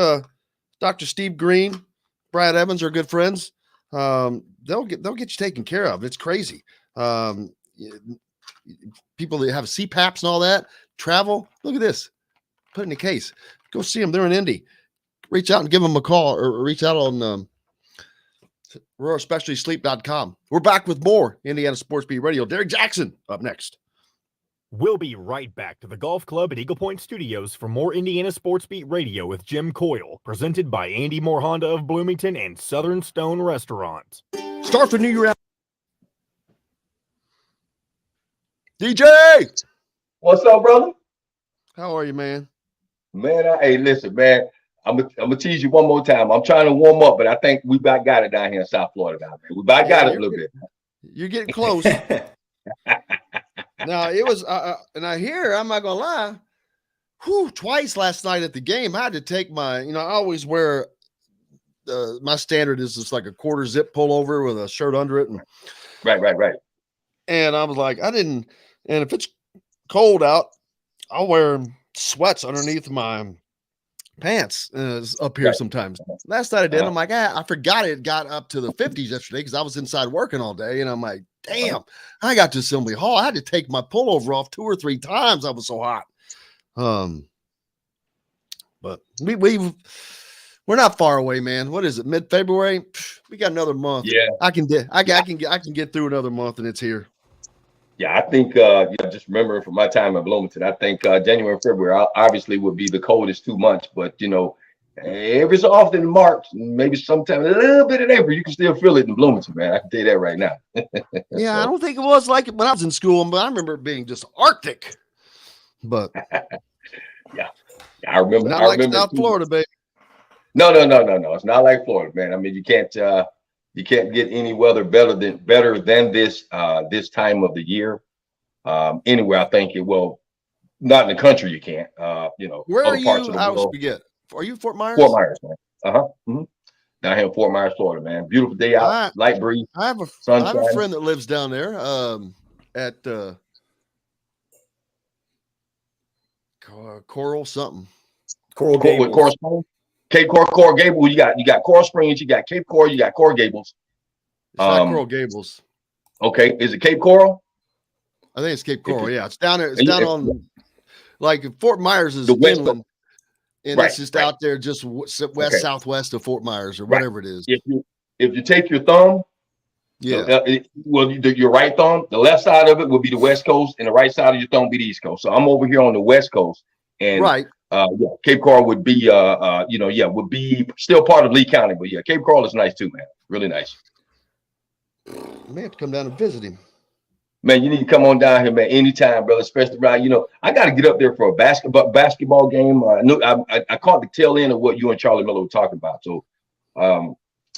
Dr. Steve Green, Brad Evans are good friends. They'll get you taken care of. It's crazy. People that have CPAPs and all that, travel. Look at this. Put it in a case. Go see them. They're in Indy. Reach out and give them a call, or reach out on RuralSpecialtySleep.com. We're back with more Indiana Sports Beat Radio. Derrick Jackson up next. We'll be right back to the Golf Club at Eagle Point Studios for more Indiana Sports Beat Radio with Jim Coyle, presented by Andy Moore Honda of Bloomington and Southern Stone Restaurant. Start the new year out. DJ! What's up, brother? How are you, man? Man, hey, listen, man. I'm gonna tease you one more time. I'm trying to warm up, but I think we about got it down here in South Florida now, man. We about got it a little bit. You're getting close. Now it was, and I hear, I'm not gonna lie, twice last night at the game, I had to take my, I always wear, my standard is just like a quarter zip pullover with a shirt under it. And, right. And I was like, and if it's cold out, I'll wear sweats underneath my pants up here sometimes. Last night I did. I'm like, I forgot it got up to the 50s yesterday because I was inside working all day. And I'm like, damn, I got to Assembly Hall. I had to take my pullover off 2 or 3 times. I was so hot. But we're not far away, man. What is it? Mid-February? We got another month. Yeah. I can get through another month and it's here. Yeah, I think just remembering from my time in Bloomington, I think January and February obviously would be the coldest 2 months, but every so often in March, maybe sometime a little bit in April, you can still feel it in Bloomington, man. I can tell you that right now. Yeah, I don't think it was like it when I was in school, but I remember it being just Arctic. But yeah, I remember. Not like South Florida, baby. No. It's not like Florida, man. I mean, you can't get any weather better than this time of the year. Anywhere, I think not in the country you can't. Where other are parts you? of the I world. always forget. Are you Fort Myers? Fort Myers, man. Down here in Fort Myers, Florida, man. Beautiful day out, light breeze. I have a friend that lives down there at Coral something. Coral Springs. Cape Coral Gables. You got Coral Springs. You got Cape Coral. You got Coral Gables. It's not Coral Gables. Okay, is it Cape Coral? I think it's Cape Coral. Yeah, it's down there. It's down on like Fort Myers is inland, and it's just out there, just west southwest of Fort Myers or whatever it is. If you take your thumb, your right thumb, the left side of it would be the West Coast, and the right side of your thumb would be the East Coast. So I'm over here on the West Coast, and Cape Coral would be would be still part of Lee County, but Cape Coral is nice too, man. Really nice. I may have to come down and visit him. Man, you need to come on down here, man, anytime, brother. Especially around, I got to get up there for a basketball game. I caught the tail end of what you and Charlie Miller were talking about. So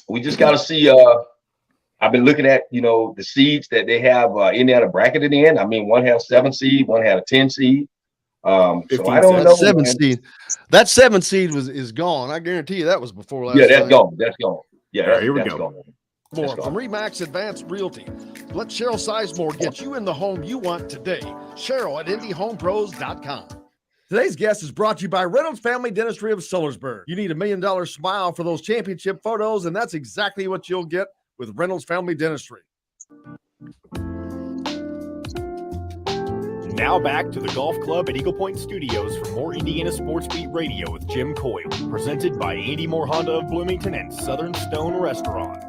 we just got to see. I've been looking at, the seeds that they have Indiana bracketed in. I mean, one had a 7 seed, one had a 10 seed. So I don't know. 7 seed. That 7 seed is gone. I guarantee you that was before last. Yeah, that's gone. That's gone. Yeah, right, here we go. Gone. More from Remax Advanced Realty. Let Cheryl Sizemore get you in the home you want today. Cheryl at IndyHomePros.com. Today's guest is brought to you by Reynolds Family Dentistry of Sellersburg. You need $1 million smile for those championship photos, and that's exactly what you'll get with Reynolds Family Dentistry. Now back to the Golf Club at Eagle Point Studios for more Indiana Sports Beat Radio with Jim Coyle, presented by Andy Moore Honda of Bloomington and Southern Stone Restaurant.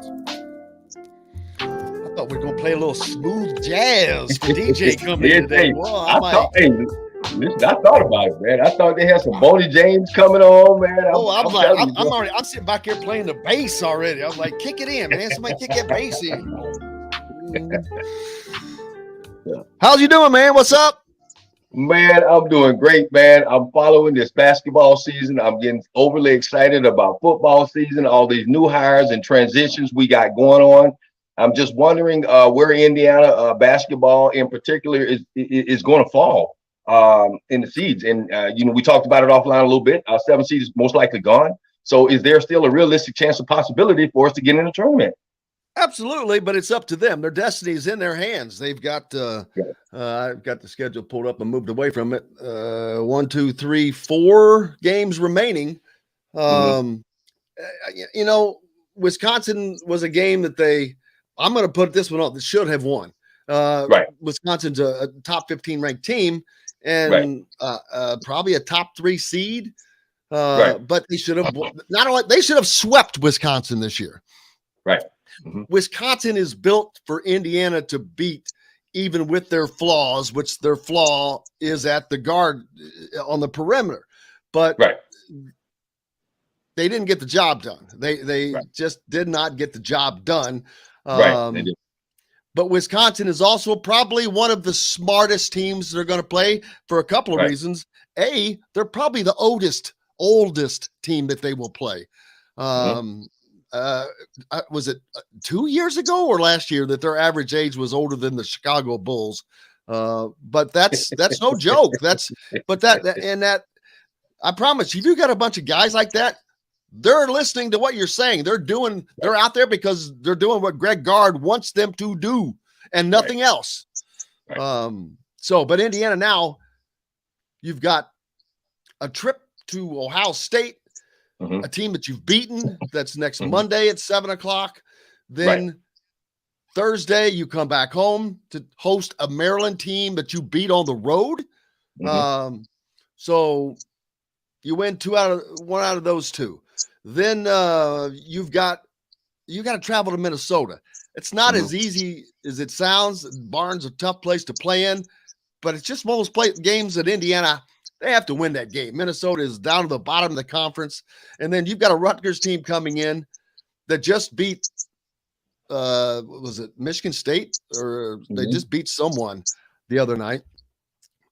I thought we were going to play a little smooth jazz for DJ coming today. Well, I thought about it, man. I thought they had some Boney James coming on, man. I'm sitting back here playing the bass already. I was like, kick it in, man. Somebody kick that bass in. How's you doing, man? What's up? Man, I'm doing great, man. I'm following this basketball season. I'm getting overly excited about football season, all these new hires and transitions we got going on. I'm just wondering where Indiana basketball in particular is going to fall in the seeds. And, we talked about it offline a little bit. 7 seed is most likely gone. So is there still a realistic chance of possibility for us to get in the tournament? Absolutely, but it's up to them. Their destiny is in their hands. They've got I've got the schedule pulled up and moved away from it. 1, 2, 3, 4 games remaining. Wisconsin was a game that I'm going to put this one up, that should have won. Wisconsin's a top 15 ranked team and probably a top 3 seed. But they should have they should have swept Wisconsin this year. Right. Mm-hmm. Wisconsin is built for Indiana to beat, even with their flaws, which their flaw is at the guard on the perimeter. But they didn't get the job done. They just did not get the job done. They did. But Wisconsin is also probably one of the smartest teams that are going to play for a couple of reasons. A, they're probably the oldest oldest team that they will play. Was it 2 years ago or last year that their average age was older than the Chicago Bulls? But that's no joke. That I promise you, if you got a bunch of guys like that, they're listening to what you're saying. They're out there because they're doing what Greg Gard wants them to do and nothing else. But Indiana now, you've got a trip to Ohio State, a team that you've beaten. That's next Monday at 7:00. Then Thursday, you come back home to host a Maryland team that you beat on the road. So you win one out of those two. Then you got to travel to Minnesota. It's not as easy as it sounds. Barnes a tough place to play in, but it's just one of those games that Indiana, they have to win that game. Minnesota is down to the bottom of the conference. And then you've got a Rutgers team coming in that just beat, was it Michigan State? Or they just beat someone the other night.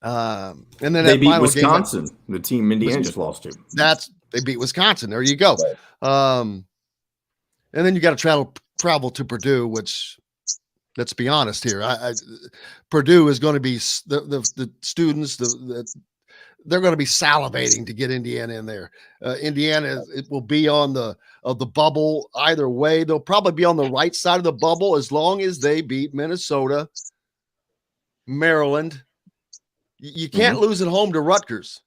And then they beat Wisconsin, the team Indiana just lost to. They beat Wisconsin. There you go. And then you got to travel to Purdue, which, let's be honest here, Purdue is going to be the students, they're going to be salivating to get Indiana in there. Indiana, it will be on the bubble either way. They'll probably be on the right side of the bubble as long as they beat Minnesota, Maryland. You can't lose at home to Rutgers.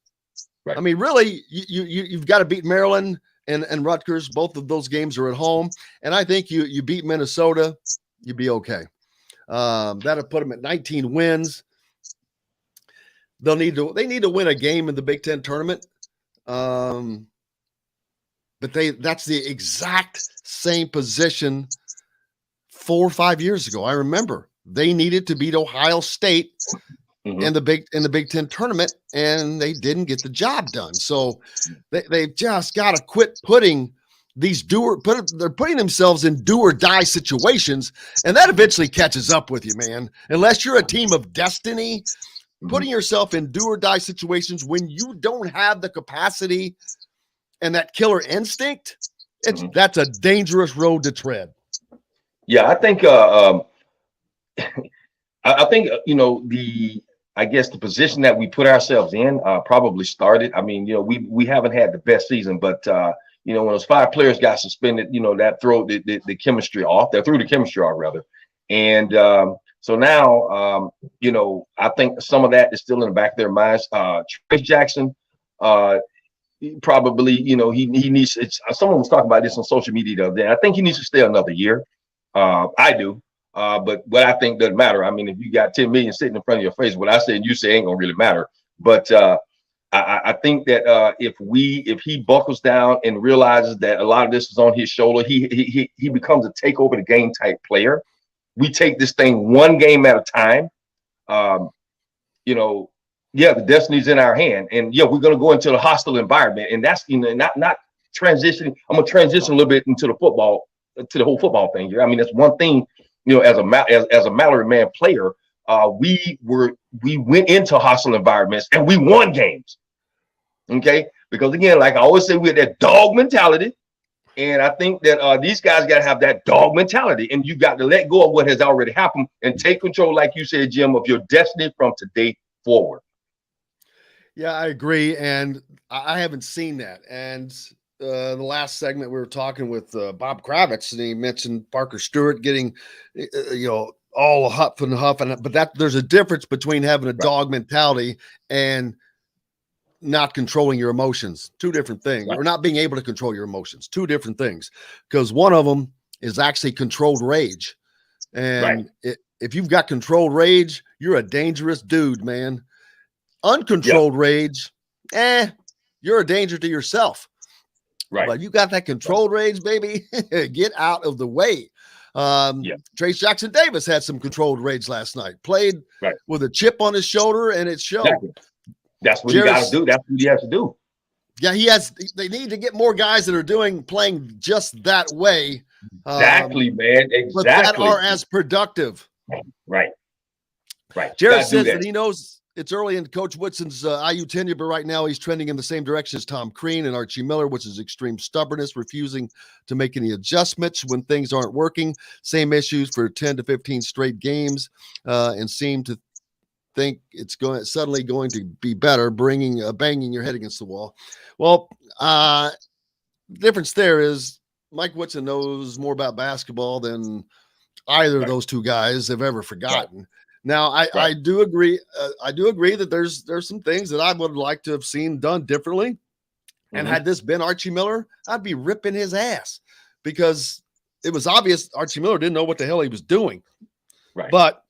I mean, really, you've got to beat Maryland and Rutgers. Both of those games are at home, and I think you beat Minnesota, you'd be okay. That'll put them at 19 wins. They need to win a game in the Big Ten tournament. But that's the exact same position 4 or 5 years ago. I remember they needed to beat Ohio State in the Big Ten tournament, and they didn't get the job done. So they've just got to quit putting these they're putting themselves in do or die situations, and that eventually catches up with you, man. Unless you're a team of destiny, putting yourself in do or die situations when you don't have the capacity and that killer instinct, that's a dangerous road to tread. Yeah, I think I guess the position that we put ourselves in probably started. I mean, we haven't had the best season, but when those 5 players got suspended, that threw the chemistry off. They threw the chemistry off, rather. And so now, I think some of that is still in the back of their minds. Trace Jackson, probably, he needs. Someone was talking about this on social media the other day. I think he needs to stay another year. I do. But what I think doesn't matter. I mean, if you got 10 million sitting in front of your face, what I say and you say ain't gonna really matter. But I think that if he buckles down and realizes that a lot of this is on his shoulder, he becomes a take over the game type player. We take this thing one game at a time. The destiny's in our hand, and we're gonna go into the hostile environment, and that's not transitioning. I'm gonna transition a little bit into the whole football thing here. I mean, that's one thing. As a Mallory man player, we went into hostile environments and we won games. Okay, because again, like I always say, we had that dog mentality, and I think that these guys got to have that dog mentality, and you got to let go of what has already happened and take control, like you said, Jim, of your destiny from today forward. Yeah, I agree, and I haven't seen that. And the last segment we were talking with Bob Kravitz, and he mentioned Parker Stewart getting, all huff and huff, but there's a difference between having a dog mentality and not controlling your emotions. Two different things, or not being able to control your emotions. Two different things, because one of them is actually controlled rage, and if you've got controlled rage, you're a dangerous dude, man. Uncontrolled rage, you're a danger to yourself. Right. But you got that controlled rage, baby. Get out of the way. Trace Jackson Davis had some controlled rage last night. Played with a chip on his shoulder, and it showed. Exactly. That's what you got to do. That's what he has to do. Yeah, they need to get more guys that are playing just that way. Exactly, man. Exactly. But that are as productive. Right. Jared says that he knows it's early in Coach Woodson's IU tenure, but right now he's trending in the same direction as Tom Crean and Archie Miller, which is extreme stubbornness, refusing to make any adjustments when things aren't working. Same issues for 10 to 15 straight games, and seem to think it's suddenly going to be better, banging your head against the wall. Well, the difference there is Mike Woodson knows more about basketball than either of those two guys have ever forgotten. Now, I do agree. I do agree that there's some things that I would like to have seen done differently. And had this been Archie Miller, I'd be ripping his ass because it was obvious Archie Miller didn't know what the hell he was doing. Right. But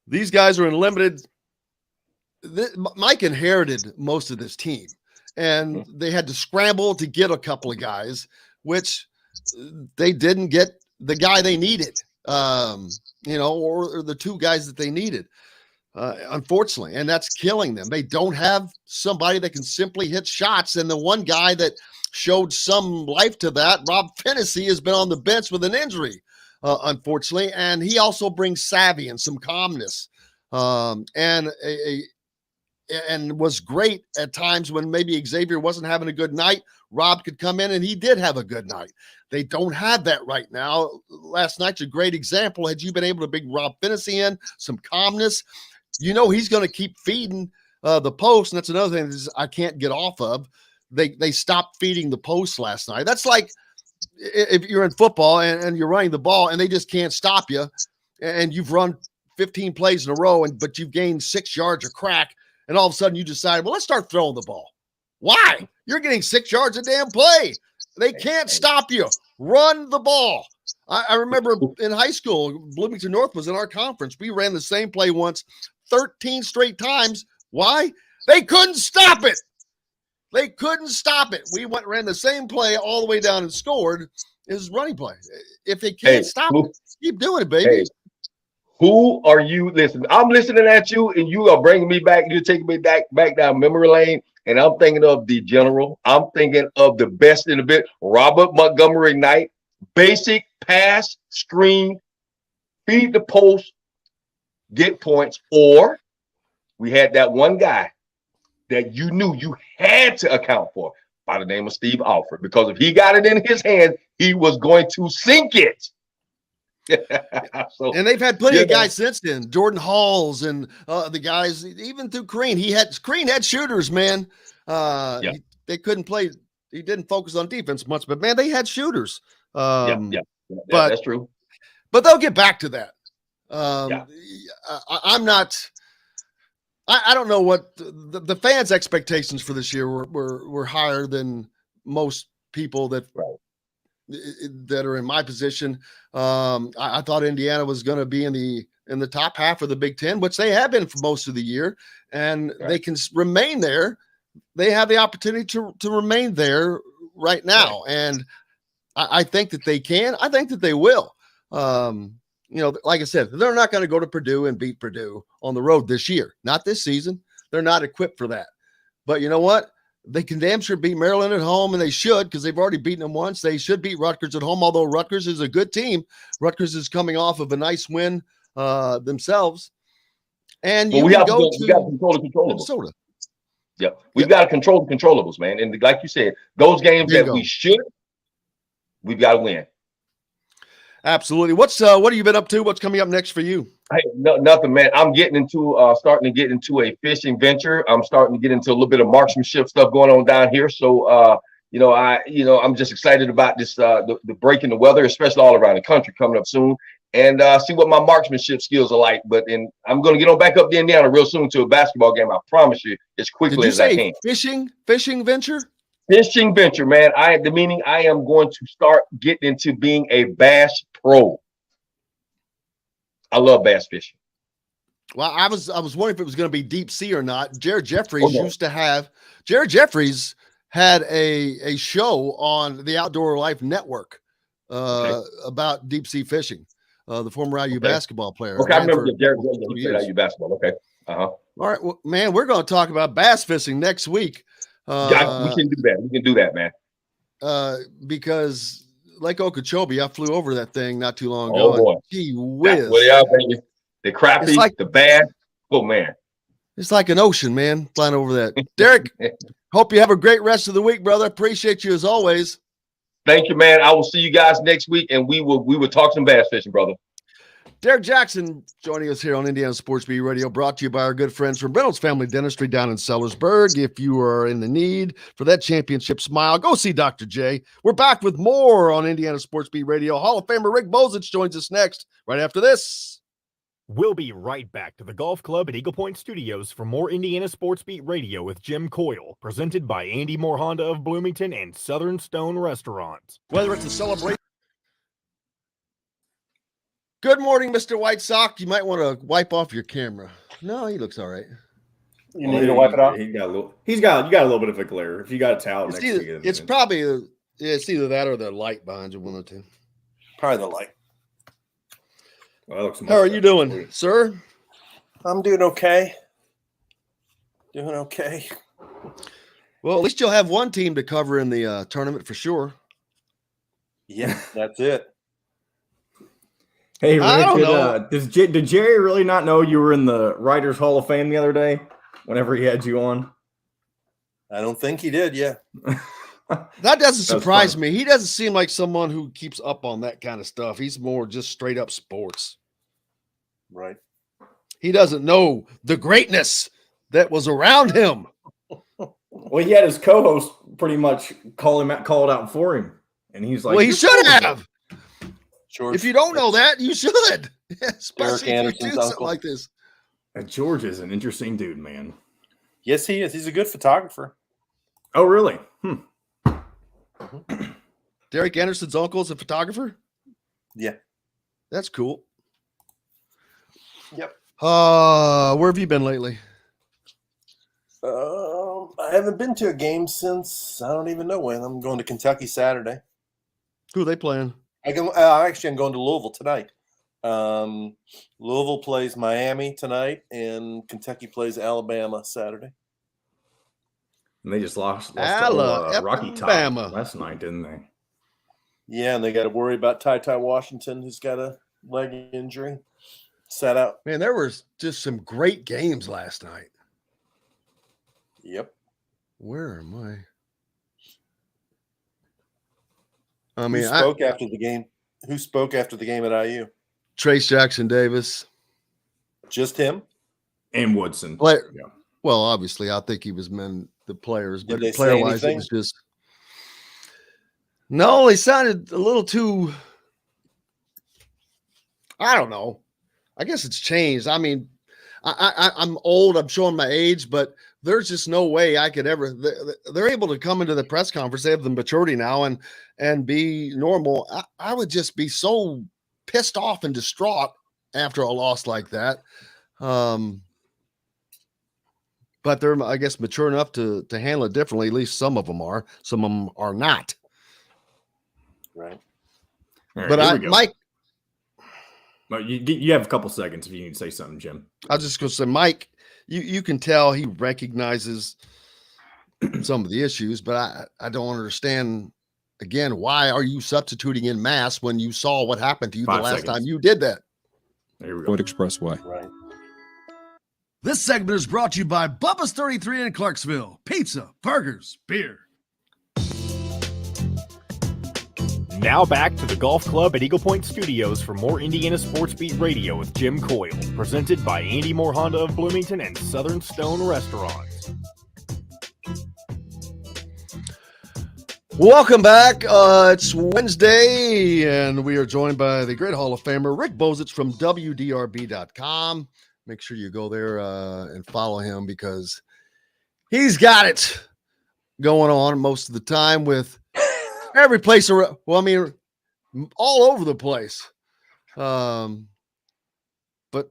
these guys are in limited. Mike inherited most of this team, and they had to scramble to get a couple of guys, which they didn't get the guy they needed. Or the two guys that they needed, unfortunately, and that's killing them. They don't have somebody that can simply hit shots. And the one guy that showed some life to that, Rob Fennessy, has been on the bench with an injury, unfortunately. And he also brings savvy and some calmness, and was great at times when maybe Xavier wasn't having a good night. Rob could come in and he did have a good night. They don't have that right now. Last night's a great example. Had you been able to bring Rob Fennessy in, some calmness, he's going to keep feeding the post. And that's another thing that I can't get off of. They stopped feeding the post last night. That's like if you're in football and you're running the ball and they just can't stop you, and you've run 15 plays in a row, but you've gained 6 yards of crack, and all of a sudden you decide, well, let's start throwing the ball. Why? You're getting 6 yards a damn play. They can't stop you. Run the ball. I remember in high school, Bloomington North was in our conference. We ran the same play once 13 straight times. Why? They couldn't stop it. They couldn't stop it. We ran the same play all the way down and scored. It was running play. If they can't stop it, keep doing it, baby. Hey, who are you? Listen, I'm listening at you, and you are bringing me back. You're taking me back down memory lane. And I'm thinking of the general. I'm thinking of the best in the bit. Robert Montgomery Knight, basic pass, screen, feed the post, get points. Or we had that one guy that you knew you had to account for by the name of Steve Alford, because if he got it in his hand, he was going to sink it. And they've had plenty of guys since then. Jordan Halls and the guys, even through Crean. Crean had shooters, man. They couldn't play. He didn't focus on defense much, but man, they had shooters. But that's true. But they'll get back to that. I'm not. I don't know what the fans' expectations for this year were higher than most people that are in my position. I thought Indiana was going to be in the top half of the Big Ten, which they have been for most of the year, and they can remain there. They have the opportunity to remain there right now, and I think that they can. I think that they will. Like I said, they're not going to go to Purdue and beat Purdue on the road this year. Not this season. They're not equipped for that. But you know what? They can damn sure beat Maryland at home, and they should, because they've already beaten them once. They should beat Rutgers at home, although Rutgers is a good team. Rutgers is coming off of a nice win themselves. And we got to control the controllables. Minnesota. Yep. We've got to control the controllables, man. And like you said, those games that we should, we've got to win. Absolutely. What have you been up to? What's coming up next for you? Hey, nothing, man. I'm starting to get into a fishing venture. I'm starting to get into a little bit of marksmanship stuff going on down here. So, I'm just excited about this, the break in the weather, especially all around the country coming up soon, and see what my marksmanship skills are like. But I'm going to get on back up to Indiana real soon to a basketball game. I promise you, as quickly as I can. Fishing venture? Fishing venture, man. I am going to start getting into being a bass pro. I love bass fishing. Well, I was wondering if it was going to be deep sea or not. Jared Jeffries had a show on the Outdoor Life Network about deep sea fishing. The former IU basketball player. Okay, I remember Jared played IU basketball. Okay. All right, well, man, we're going to talk about bass fishing next week. We can do that. We can do that, man. Because Lake Okeechobee, I flew over that thing not too long ago. Oh boy, gee whiz! Well, yeah, baby. The crappie, the bass. Oh man, It's like an ocean, man, flying over that. Derrick, hope you have a great rest of the week, brother. Appreciate you as always. Thank you, man. I will see you guys next week, and we will talk some bass fishing, brother. Derrick Jackson joining us here on Indiana Sports Beat Radio, brought to you by our good friends from Reynolds Family Dentistry down in Sellersburg. If you are in the need for that championship smile, go see Dr. J. We're back with more on Indiana Sports Beat Radio. Hall of Famer Rick Bozich joins us next, right after this. We'll be right back to the Golf Club at Eagle Point Studios for more Indiana Sports Beat Radio with Jim Coyle, presented by Andy Moore Honda of Bloomington and Southern Stone Restaurant. Whether it's a celebration. Good morning, Mr. White Sox. You might want to wipe off your camera. No, he looks all right. You need to wipe it off. You got a little bit of a glare. If you got a towel next to you, it's probably it's either that or the light behind you, one or two. Probably the light. Well, how are you doing, sir? I'm doing okay. Doing okay. Well, at least you'll have one team to cover in the tournament for sure. Yeah, that's it. Hey, Rick, did Jerry really not know you were in the Writers Hall of Fame the other day whenever he had you on? I don't think he did, yeah. That doesn't surprise me. He doesn't seem like someone who keeps up on that kind of stuff. He's more just straight up sports. Right. He doesn't know the greatness that was around him. Well, he had his co-host pretty much called out for him. And he's like, well, he should have. George, if you don't know that, you should. Especially Derrick if you do Anderson's something like this. George is an interesting dude, man. Yes, he is. He's a good photographer. Oh, really? Derrick Anderson's uncle is a photographer? Yeah. That's cool. Yep. Where have you been lately? I haven't been to a game since I don't even know when. I'm going to Kentucky Saturday. Who are they playing? I'm going to Louisville tonight. Louisville plays Miami tonight, and Kentucky plays Alabama Saturday. And they just lost to Rocky Top last night, didn't they? Yeah, and they got to worry about Ty Washington, who's got a leg injury. Sat out. Man, there was just some great games last night. Yep. Where am I? Who spoke after the game? Who spoke after the game at IU? Trace Jackson Davis. Just him? And Woodson. Yeah. Well, obviously, I think he was the players, but player-wise, it was just. No, he sounded a little too. I don't know. I guess it's changed. I mean, I'm old. I'm showing my age, but there's just no way I could ever. They're able to come into the press conference. They have the maturity now and be normal. I would just be so pissed off and distraught after a loss like that. But they're, I guess, mature enough to handle it differently. At least some of them are. Some of them are not. Right. But Mike. But you have a couple seconds if you need to say something, Jim. I was just going to say, Mike, you can tell he recognizes some of the issues, but I don't understand, again, why are you substituting in mass when you saw what happened to you the last time you did that? There we go. Expressway. Right. This segment is brought to you by Bubba's 33 in Clarksville. Pizza, burgers, beer. Now back to the Golf Club at Eagle Point Studios for more Indiana Sports Beat Radio with Jim Coyle, presented by Andy Moore Honda of Bloomington and Southern Stone Restaurant. Welcome back. It's Wednesday, and we are joined by the great Hall of Famer, Rick Bozich from WDRB.com. Make sure you go there and follow him because he's got it going on most of the time with every place around. Well, I mean, all over the place. But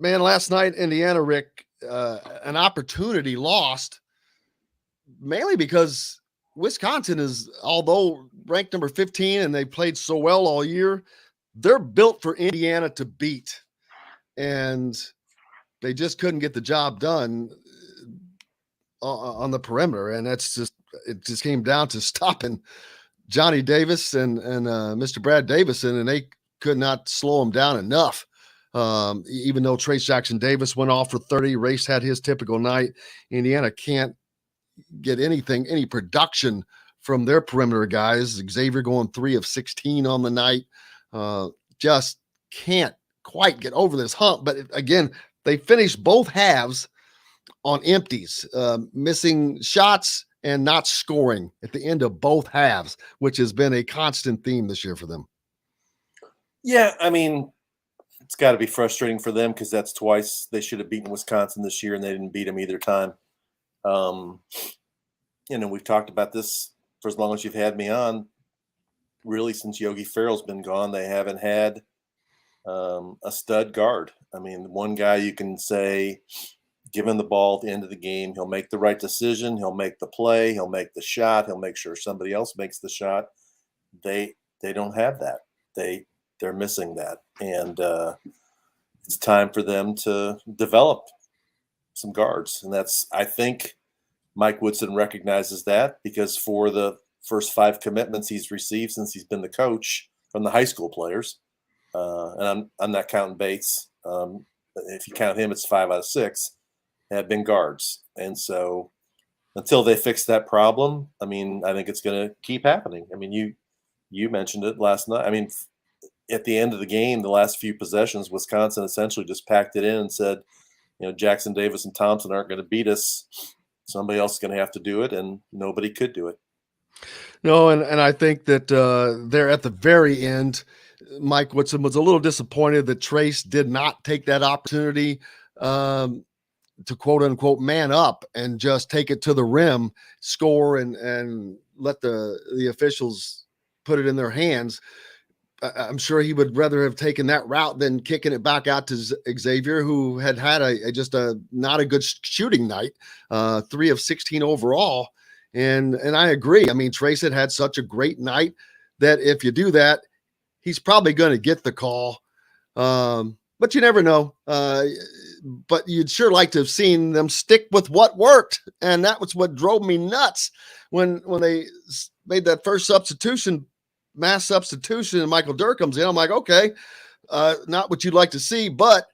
man, last night, Indiana, Rick, an opportunity lost mainly because Wisconsin is, although ranked number 15 and they played so well all year, they're built for Indiana to beat. And they just couldn't get the job done on the perimeter. And it just came down to stopping Johnny Davis and Mr. Brad Davison, and they could not slow him down enough. Even though Trace Jackson Davis went off for 30, Race had his typical night. Indiana can't get any production from their perimeter guys. Xavier going 3 of 16 on the night. Just can't quite get over this hump. But again, they finished both halves on empties, missing shots and not scoring at the end of both halves, which has been a constant theme this year for them. Yeah, I mean, it's got to be frustrating for them because that's twice they should have beaten Wisconsin this year, and they didn't beat them either time. We've talked about this for as long as you've had me on. Really, since Yogi Ferrell's been gone, they haven't had a stud guard. I mean, one guy you can say, give him the ball at the end of the game, he'll make the right decision, he'll make the play, he'll make the shot, he'll make sure somebody else makes the shot. They don't have that. They're missing that, and it's time for them to develop some guards. And I think Mike Woodson recognizes that, because for the first 5 commitments he's received since he's been the coach from the high school players, and I'm not counting Bates. If you count him, it's 5 out of 6 have been guards. And so until they fix that problem, I mean, I think it's going to keep happening. I mean, you mentioned it last night. I mean, at the end of the game, the last few possessions, Wisconsin essentially just packed it in and said, Jackson Davis and Thompson aren't going to beat us. Somebody else is going to have to do it, and nobody could do it. No, and I think that there at the very end, Mike Woodson was a little disappointed that Trace did not take that opportunity to quote unquote man up and just take it to the rim, score, and let the officials put it in their hands. I'm sure he would rather have taken that route than kicking it back out to Xavier, who had just a not a good shooting night, 3 of 16 overall. And I agree. I mean, Trace had such a great night that if you do that, he's probably going to get the call. But you never know. But you'd sure like to have seen them stick with what worked. And that was what drove me nuts when they made that first mass substitution, and Michael Derrick comes in. I'm like, okay, not what you'd like to see, but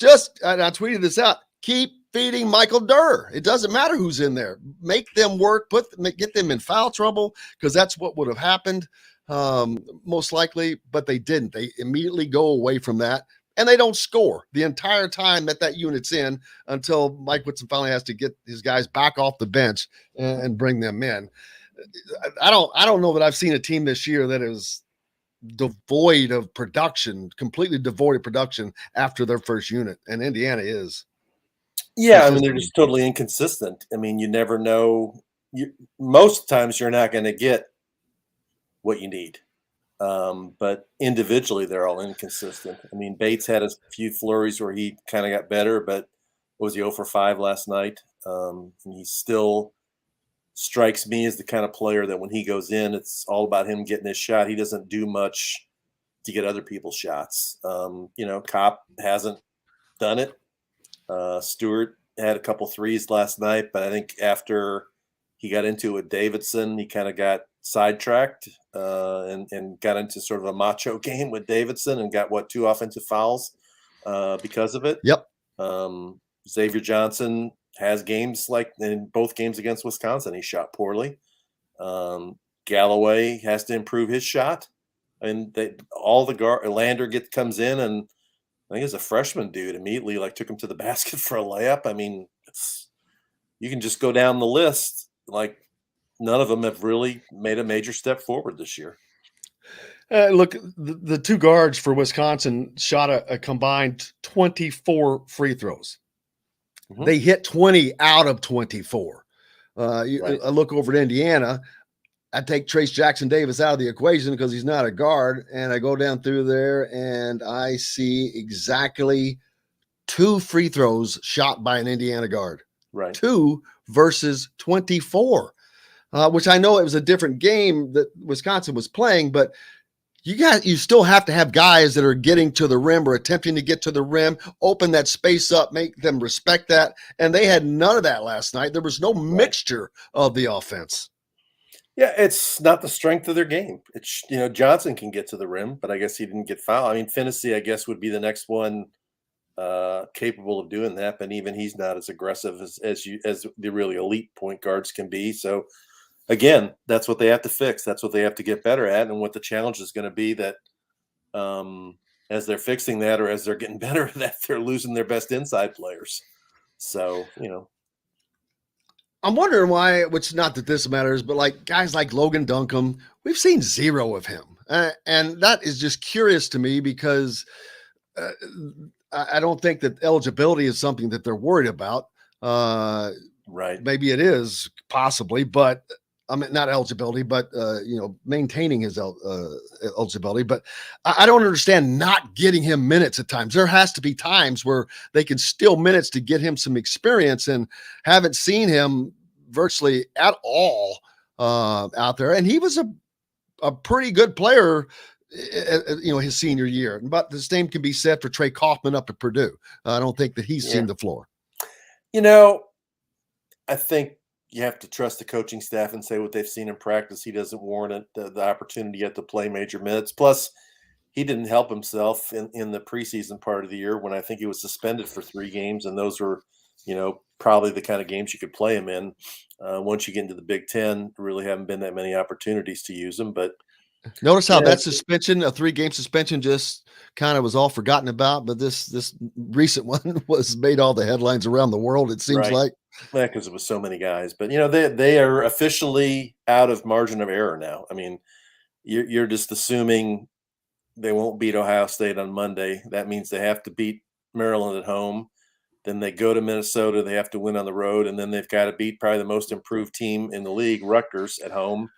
and I tweeted this out, keep feeding Michael Derrick. It doesn't matter who's in there. Make them work, get them in foul trouble, because that's what would have happened most likely, but they didn't. They immediately go away from that, and they don't score the entire time that unit's in until Mike Woodson finally has to get his guys back off the bench and bring them in. I don't know that I've seen a team this year that is devoid of production, completely devoid of production after their first unit, and Indiana is. Yeah, I mean, they're just totally inconsistent. I mean, you never know. Most times you're not going to get what you need. But individually, they're all inconsistent. I mean, Bates had a few flurries where he kind of got better, but was he 0 for 5 last night? And he still strikes me as the kind of player that when he goes in, it's all about him getting his shot. He doesn't do much to get other people's shots. Kopp hasn't done it. Stewart had a couple threes last night, but I think after he got into it with Davidson, he kind of got sidetracked and got into sort of a macho game with Davidson and got 2 offensive fouls because of it. Yep. Xavier Johnson has games like in both games against Wisconsin, he shot poorly. Galloway has to improve his shot, and Lander comes in, and I think it's a freshman dude immediately took him to the basket for a layup. I mean, you can just go down the list. None of them have really made a major step forward this year. Look, the 2 guards for Wisconsin shot a combined 24 free throws. Mm-hmm. They hit 20 out of 24. Right. I look over at Indiana. I take Trace Jackson Davis out of the equation because he's not a guard, and I go down through there and I see exactly 2 free throws shot by an Indiana guard. Right. 2 versus 24, which I know it was a different game that Wisconsin was playing, but you still have to have guys that are getting to the rim or attempting to get to the rim, open that space up, make them respect that. And they had none of that last night. There was no mixture of the offense. Yeah, it's not the strength of their game. It's, Johnson can get to the rim, but I guess he didn't get fouled. I mean, Finney, I guess, would be the next one capable of doing that, but even he's not as aggressive as the really elite point guards can be. So again, that's what they have to fix. That's what they have to get better at, and what the challenge is going to be that as they're fixing that, or as they're getting better at that, they're losing their best inside players. So, I'm wondering why, which not that this matters, but like guys like Logan Duncombe, we've seen zero of him. And that is just curious to me because I don't think that eligibility is something that they're worried about. Right. Maybe it is possibly, but I mean, not eligibility, but, maintaining his eligibility. But I don't understand not getting him minutes at times. There has to be times where they can steal minutes to get him some experience, and haven't seen him virtually at all out there. And he was a pretty good player, his senior year. But the same can be said for Trey Kaufman up at Purdue. I don't think that he's seen the floor. I think you have to trust the coaching staff and say what they've seen in practice. He doesn't warrant the opportunity yet to play major minutes. Plus, he didn't help himself in the preseason part of the year when I think he was suspended for 3 games, and those were, probably the kind of games you could play him in. Once you get into the Big Ten, there really haven't been that many opportunities to use him. But notice how that suspension, a 3-game suspension, just kind of was all forgotten about. But this recent one was made all the headlines around the world, it seems like. Yeah, because it was so many guys. But, they are officially out of margin of error now. I mean, you're just assuming they won't beat Ohio State on Monday. That means they have to beat Maryland at home. Then they go to Minnesota. They have to win on the road. And then they've got to beat probably the most improved team in the league, Rutgers, at home.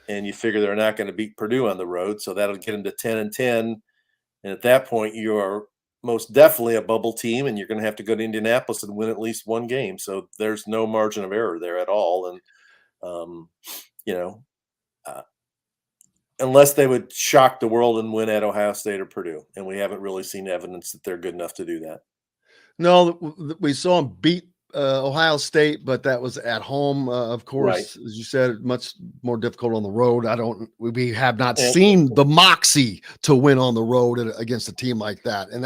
And you figure they're not going to beat Purdue on the road. So that'll get them to 10-10. And at that point, you are most definitely a bubble team, and you're going to have to go to Indianapolis and win at least 1 game. So there's no margin of error there at all. And, unless they would shock the world and win at Ohio State or Purdue. And we haven't really seen evidence that they're good enough to do that. No, we saw them beat Ohio State, but that was at home. Of course, as you said, much more difficult on the road. We have not seen the moxie to win on the road against a team like that. And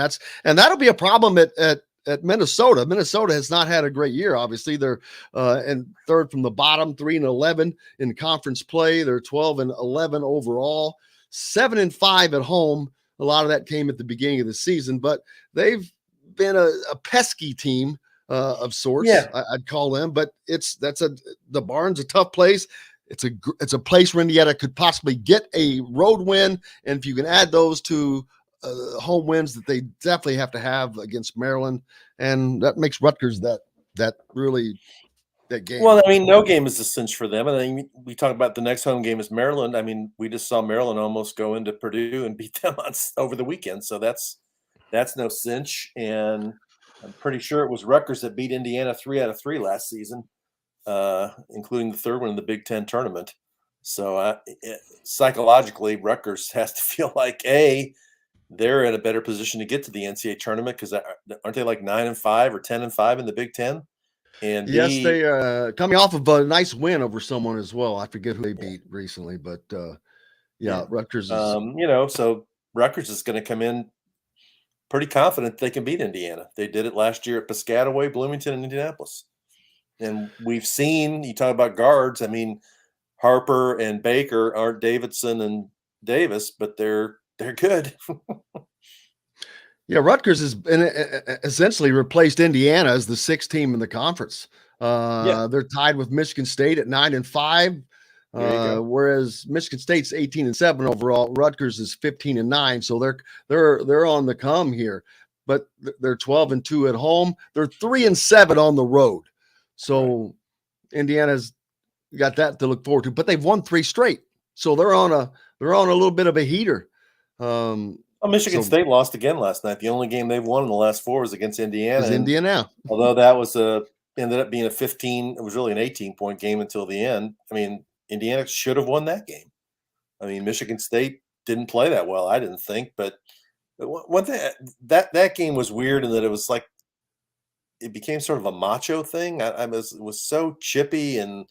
that'll be a problem at Minnesota. Minnesota has not had a great year. Obviously, they're in third from the bottom, 3-11 in conference play. They're 12-11 overall, 7-5 at home. A lot of that came at the beginning of the season, but they've been a pesky team of sorts. I'd call them, but the Barn's a tough place. It's a place where Indiana could possibly get a road win, and if you can add those to home wins that they definitely have to have against Maryland, and that makes Rutgers that game. Well, I mean, no game is a cinch for them. And then we talk about the next home game is Maryland. I mean, we just saw Maryland almost go into Purdue and beat them over the weekend. So that's no cinch. And I'm pretty sure it was Rutgers that beat Indiana 3 out of 3 last season, including the third one in the Big Ten tournament. So psychologically, Rutgers has to feel like, they're in a better position to get to the NCAA tournament because aren't they like 9-5 or 10-5 in the Big Ten? And yes, they are coming off of a nice win over someone as well. I forget who they beat recently, but Rutgers is so Rutgers is going to come in pretty confident they can beat Indiana. They did it last year at Piscataway, Bloomington, and Indianapolis. And we've seen, you talk about guards, I mean, Harper and Baker aren't Davidson and Davis, but they're good. Rutgers has been essentially replaced Indiana as the 6th team in the conference. They're tied with Michigan State at 9-5. Whereas Michigan State's 18-7 overall, Rutgers is 15-9, so they're on the come here. But they're 12-2 at home. They're 3-7 on the road. So Indiana's got that to look forward to. But they've won 3 straight, so they're on a little bit of a heater. Michigan State lost again last night. The only game they've won in the last 4 was against Indiana. Although that was ended up being a 15, it was really an 18-point game until the end. I mean, Indiana should have won that game. I mean, Michigan State didn't play that well, I didn't think. But one thing, that game was weird in that it was like it became sort of a macho thing. It was so chippy and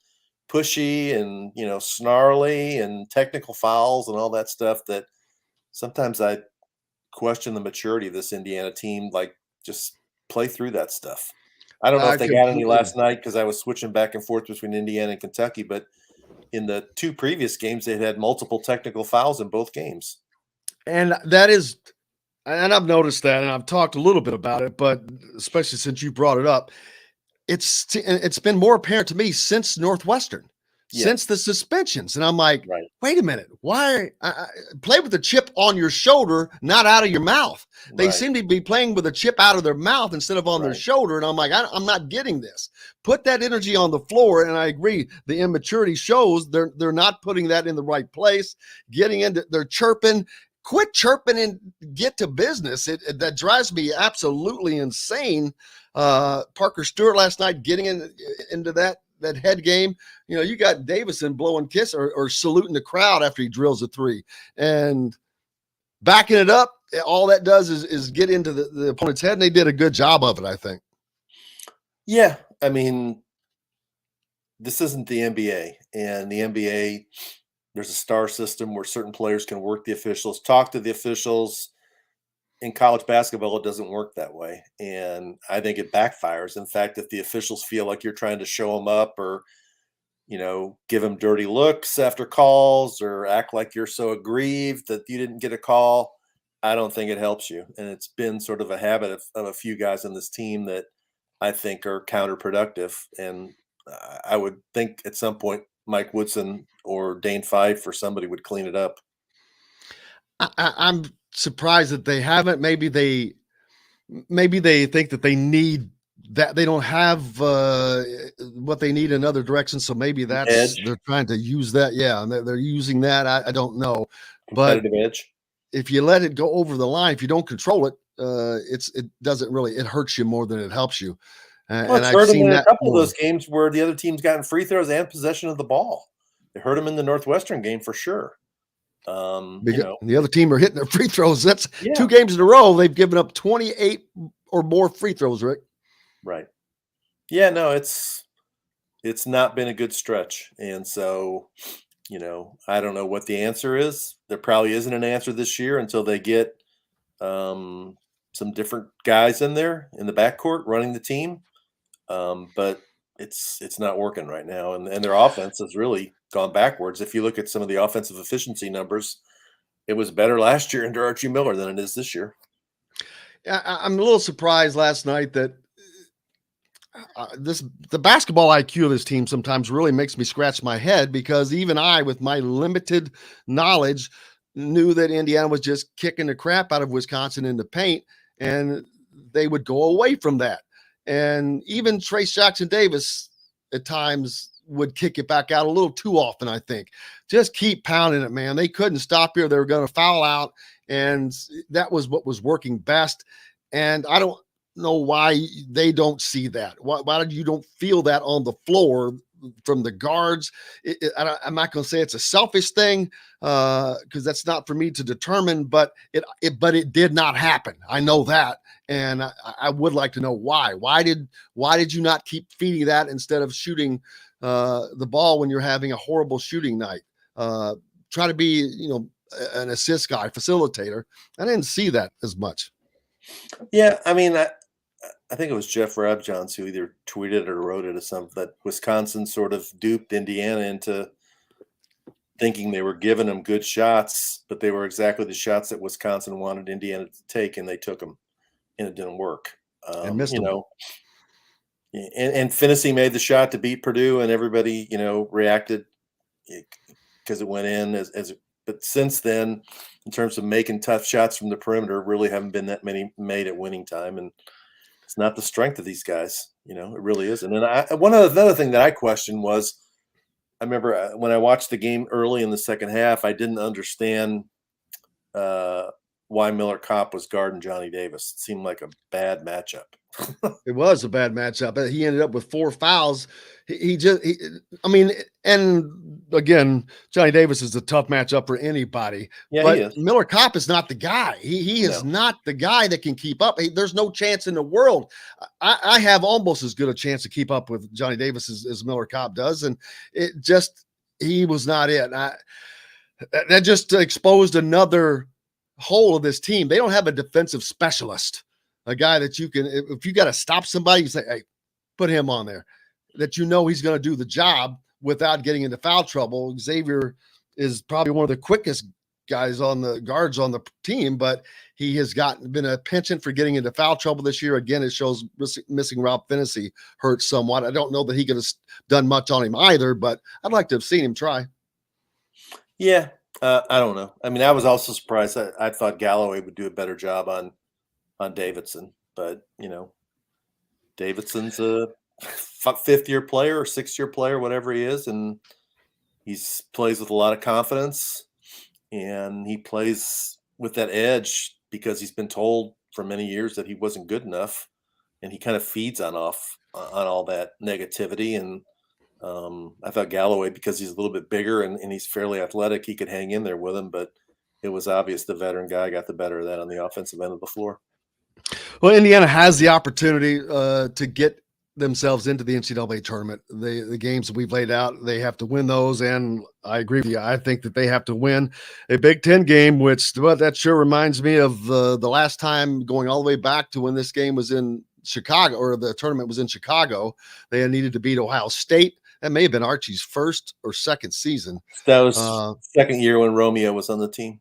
pushy and snarly and technical fouls and all that stuff that sometimes I question the maturity of this Indiana team, like just play through that stuff. I don't know if they got any last night because I was switching back and forth between Indiana and Kentucky, but in the 2 previous games, they'd had multiple technical fouls in both games. And that is, and I've noticed that, and I've talked a little bit about it, but especially since you brought it up, it's been more apparent to me since Northwestern, since the suspensions. And I'm like, wait a minute, why play with the chip on your shoulder, not out of your mouth? They seem to be playing with a chip out of their mouth instead of on their shoulder. And I'm like, I'm not getting this. Put that energy on the floor. And I agree, the immaturity shows they're not putting that in the right place, getting into, they're chirping. Quit chirping and get to business. That drives me absolutely insane. Parker Stewart last night getting into that head game. You know, you got Davison blowing kiss or saluting the crowd after he drills a 3 and backing it up. All that does is get into the opponent's head, and they did a good job of it, I think. Yeah, I mean, this isn't the NBA, and the NBA, there's a star system where certain players can work the officials, talk to the officials. In college basketball, it doesn't work that way. And I think it backfires. In fact, if the officials feel like you're trying to show them up or, you know, give them dirty looks after calls or act like you're so aggrieved that you didn't get a call, I don't think it helps you. And it's been sort of a habit of a few guys on this team that I think are counterproductive. And I would think at some point Mike Woodson or Dane Fife or somebody would clean it up. I'm surprised that they haven't. Maybe they think that they need that. They don't have what they need in other directions. So maybe that's they're trying to use that. Yeah, and they're using that. I don't know, but edge. If you let it go over the line, if you don't control it, it doesn't really. It hurts you more than it helps you. Well, it's hurt them in a couple of those games where the other team's gotten free throws and possession of the ball. It hurt them in the Northwestern game for sure. The other team are hitting their free throws. That's 2 games in a row. They've given up 28 or more free throws, Rick. Right. Yeah, no, it's not been a good stretch. And so, you know, I don't know what the answer is. There probably isn't an answer this year until they get some different guys in there in the backcourt running the team. But it's not working right now. And their offense has really gone backwards. If you look at some of the offensive efficiency numbers, it was better last year under Archie Miller than it is this year. I'm a little surprised last night that the basketball IQ of this team sometimes really makes me scratch my head, because even I, with my limited knowledge, knew that Indiana was just kicking the crap out of Wisconsin in the paint, and they would go away from that. And even Trace Jackson-Davis at times would kick it back out a little too often, I think. Just keep pounding it, man. They couldn't stop here. They were going to foul out, and that was what was working best. And I don't know why they don't see that. Why you don't feel that on the floor from the guards? I'm not going to say it's a selfish thing, because that's not for me to determine, but it did not happen. I know that. And I would like to know why. Why did you not keep feeding that instead of shooting the ball when you're having a horrible shooting night? Try to be, an assist guy, facilitator. I didn't see that as much. Yeah, I mean, I think it was Jeff Rabjohns who either tweeted or wrote it or something, that Wisconsin sort of duped Indiana into thinking they were giving them good shots, but they were exactly the shots that Wisconsin wanted Indiana to take, and they took them, and it didn't work. And missed them. And Finney made the shot to beat Purdue, and everybody, reacted because it went in. But since then, in terms of making tough shots from the perimeter, really haven't been that many made at winning time, and it's not the strength of these guys. It really isn't. And another thing that I questioned was, I remember when I watched the game early in the second half, I didn't understand why Miller Kopp was guarding Johnny Davis. It seemed like a bad matchup. It was a bad matchup. He ended up with 4 fouls. And again, Johnny Davis is a tough matchup for anybody. Yeah, but he is. Miller Kopp is not the guy. He is not the guy that can keep up. There's no chance in the world. I have almost as good a chance to keep up with Johnny Davis as Miller Kopp does, and he was not it. That just exposed another hole of this team. They don't have a defensive specialist. a guy that you can, if you got to stop somebody, you say, hey, put him on there, that he's going to do the job without getting into foul trouble. Xavier is probably one of the quickest guys on the guards on the team, but he has been a penchant for getting into foul trouble this year. Again, it shows missing Rob Finney hurt somewhat. I don't know that he could have done much on him either, but I'd like to have seen him try. Yeah, I don't know. I mean, I was also surprised. I thought Galloway would do a better job on Davidson, but Davidson's a fifth-year player or sixth-year player, whatever he is, and he's plays with a lot of confidence, and he plays with that edge because he's been told for many years that he wasn't good enough, and he kind of feeds on all that negativity. And I thought Galloway, because he's a little bit bigger and he's fairly athletic, he could hang in there with him, but it was obvious the veteran guy got the better of that on the offensive end of the floor. Well, Indiana has the opportunity to get themselves into the NCAA tournament. The games that we've laid out, they have to win those, and I agree with you. I think that they have to win a Big Ten game, that sure reminds me of the last time, going all the way back to when this game was in Chicago, or the tournament was in Chicago. They had needed to beat Ohio State. That may have been Archie's first or second season. That was second year when Romeo was on the team.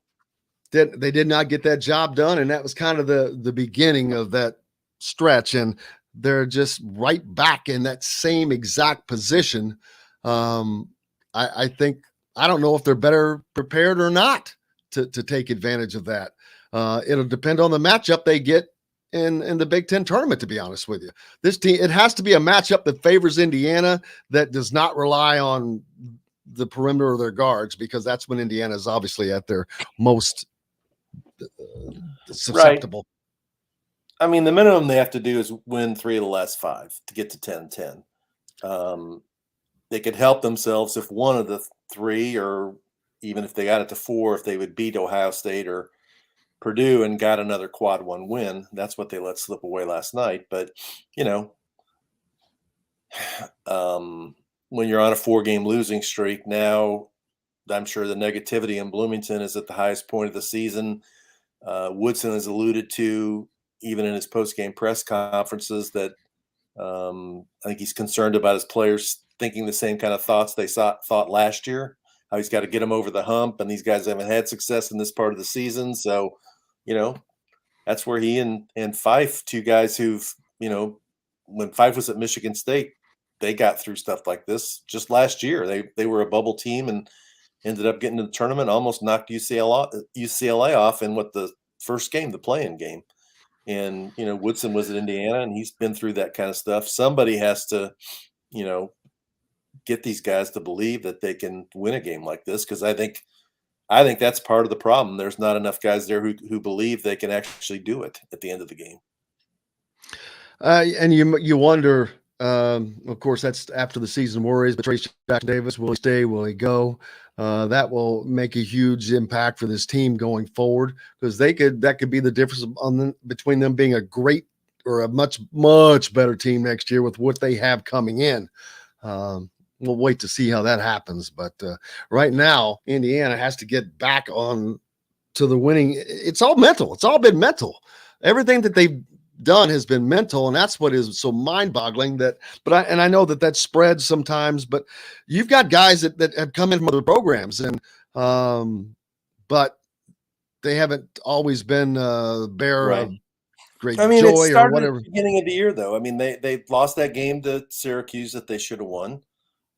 They did not get that job done, and that was kind of the beginning of that stretch, and they're just right back in that same exact position. I think, I don't know if they're better prepared or not to take advantage of that. It'll depend on the matchup they get in the Big Ten tournament, to be honest with you. This team, it has to be a matchup that favors Indiana, that does not rely on the perimeter of their guards, because that's when Indiana is obviously at their most susceptible. Right. I mean, the minimum they have to do is win 3 of the last 5 to get to 10-10. They could help themselves if one of the 3, or even if they got it to 4, if they would beat Ohio State or Purdue and got another quad 1 win. That's what they let slip away last night. But, when you're on a 4-game losing streak now, I'm sure the negativity in Bloomington is at the highest point of the season. Woodson has alluded to, even in his post-game press conferences, that I think he's concerned about his players thinking the same kind of thoughts they thought last year, how he's got to get them over the hump, and these guys haven't had success in this part of the season. So, that's where he and Fife, 2 guys who've, when Fife was at Michigan State, they got through stuff like this just last year. They were a bubble team and ended up getting to the tournament, almost knocked UCLA off in the first game, the play-in game. And, Woodson was at Indiana, and he's been through that kind of stuff. Somebody has to, get these guys to believe that they can win a game like this, because I think that's part of the problem. There's not enough guys there who believe they can actually do it at the end of the game. And you wonder, of course, that's after the season worries, but Trace Jackson Davis, will he stay? Will he go? That will make a huge impact for this team going forward, because that could be the difference between them being a great or a much, much better team next year with what they have coming in. We'll wait to see how that happens. But right now, Indiana has to get back on to the winning. It's all mental. It's all been mental. Everything that they've done has been mental, and that's what is so mind-boggling. I know that spreads sometimes, but you've got guys that have come in from other programs, and but they haven't always been bearer of great joy it started or whatever. At the beginning of the year, though. I mean, they lost that game to Syracuse that they should have won.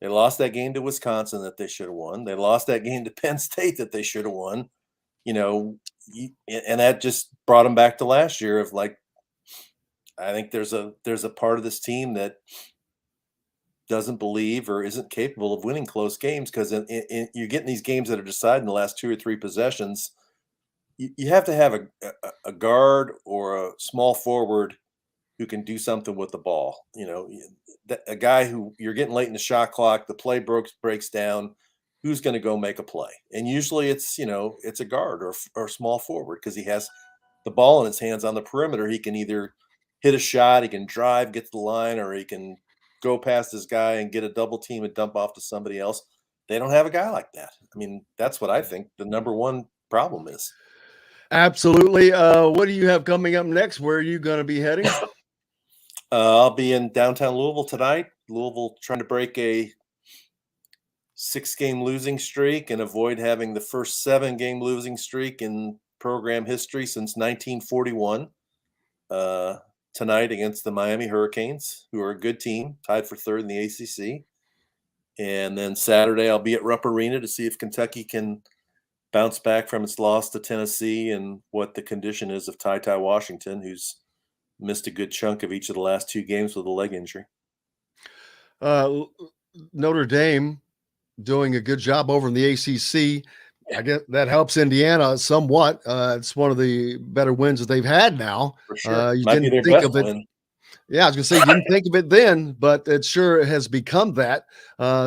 They lost that game to Wisconsin that they should have won. They lost that game to Penn State that they should have won. And that just brought them back to last year of I think there's a part of this team that doesn't believe or isn't capable of winning close games, because you're getting these games that are decided in the last 2 or 3 possessions. You have to have a guard or a small forward who can do something with the ball. A guy who you're getting late in the shot clock, the play breaks down, who's going to go make a play? And usually it's a guard or small forward, because he has the ball in his hands on the perimeter. He can either hit a shot, he can drive, get to the line, or he can go past his guy and get a double team and dump off to somebody else. They don't have a guy like that. I mean, that's what I think the number one problem is. Absolutely. What do you have coming up next? Where are you going to be heading? I'll be in downtown Louisville tonight. Louisville trying to break a 6-game losing streak and avoid having the first 7-game losing streak in program history since 1941. Tonight against the Miami Hurricanes, who are a good team, tied for third in the ACC. And then Saturday, I'll be at Rupp Arena to see if Kentucky can bounce back from its loss to Tennessee and what the condition is of Ty Washington, who's missed a good chunk of each of the last 2 games with a leg injury. Notre Dame doing a good job over in the ACC. I guess that helps Indiana somewhat. It's one of the better wins that they've had now. For sure. You Might be didn't their think best of it. win. Yeah, I was going to say, you didn't think of it then, but it sure has become that.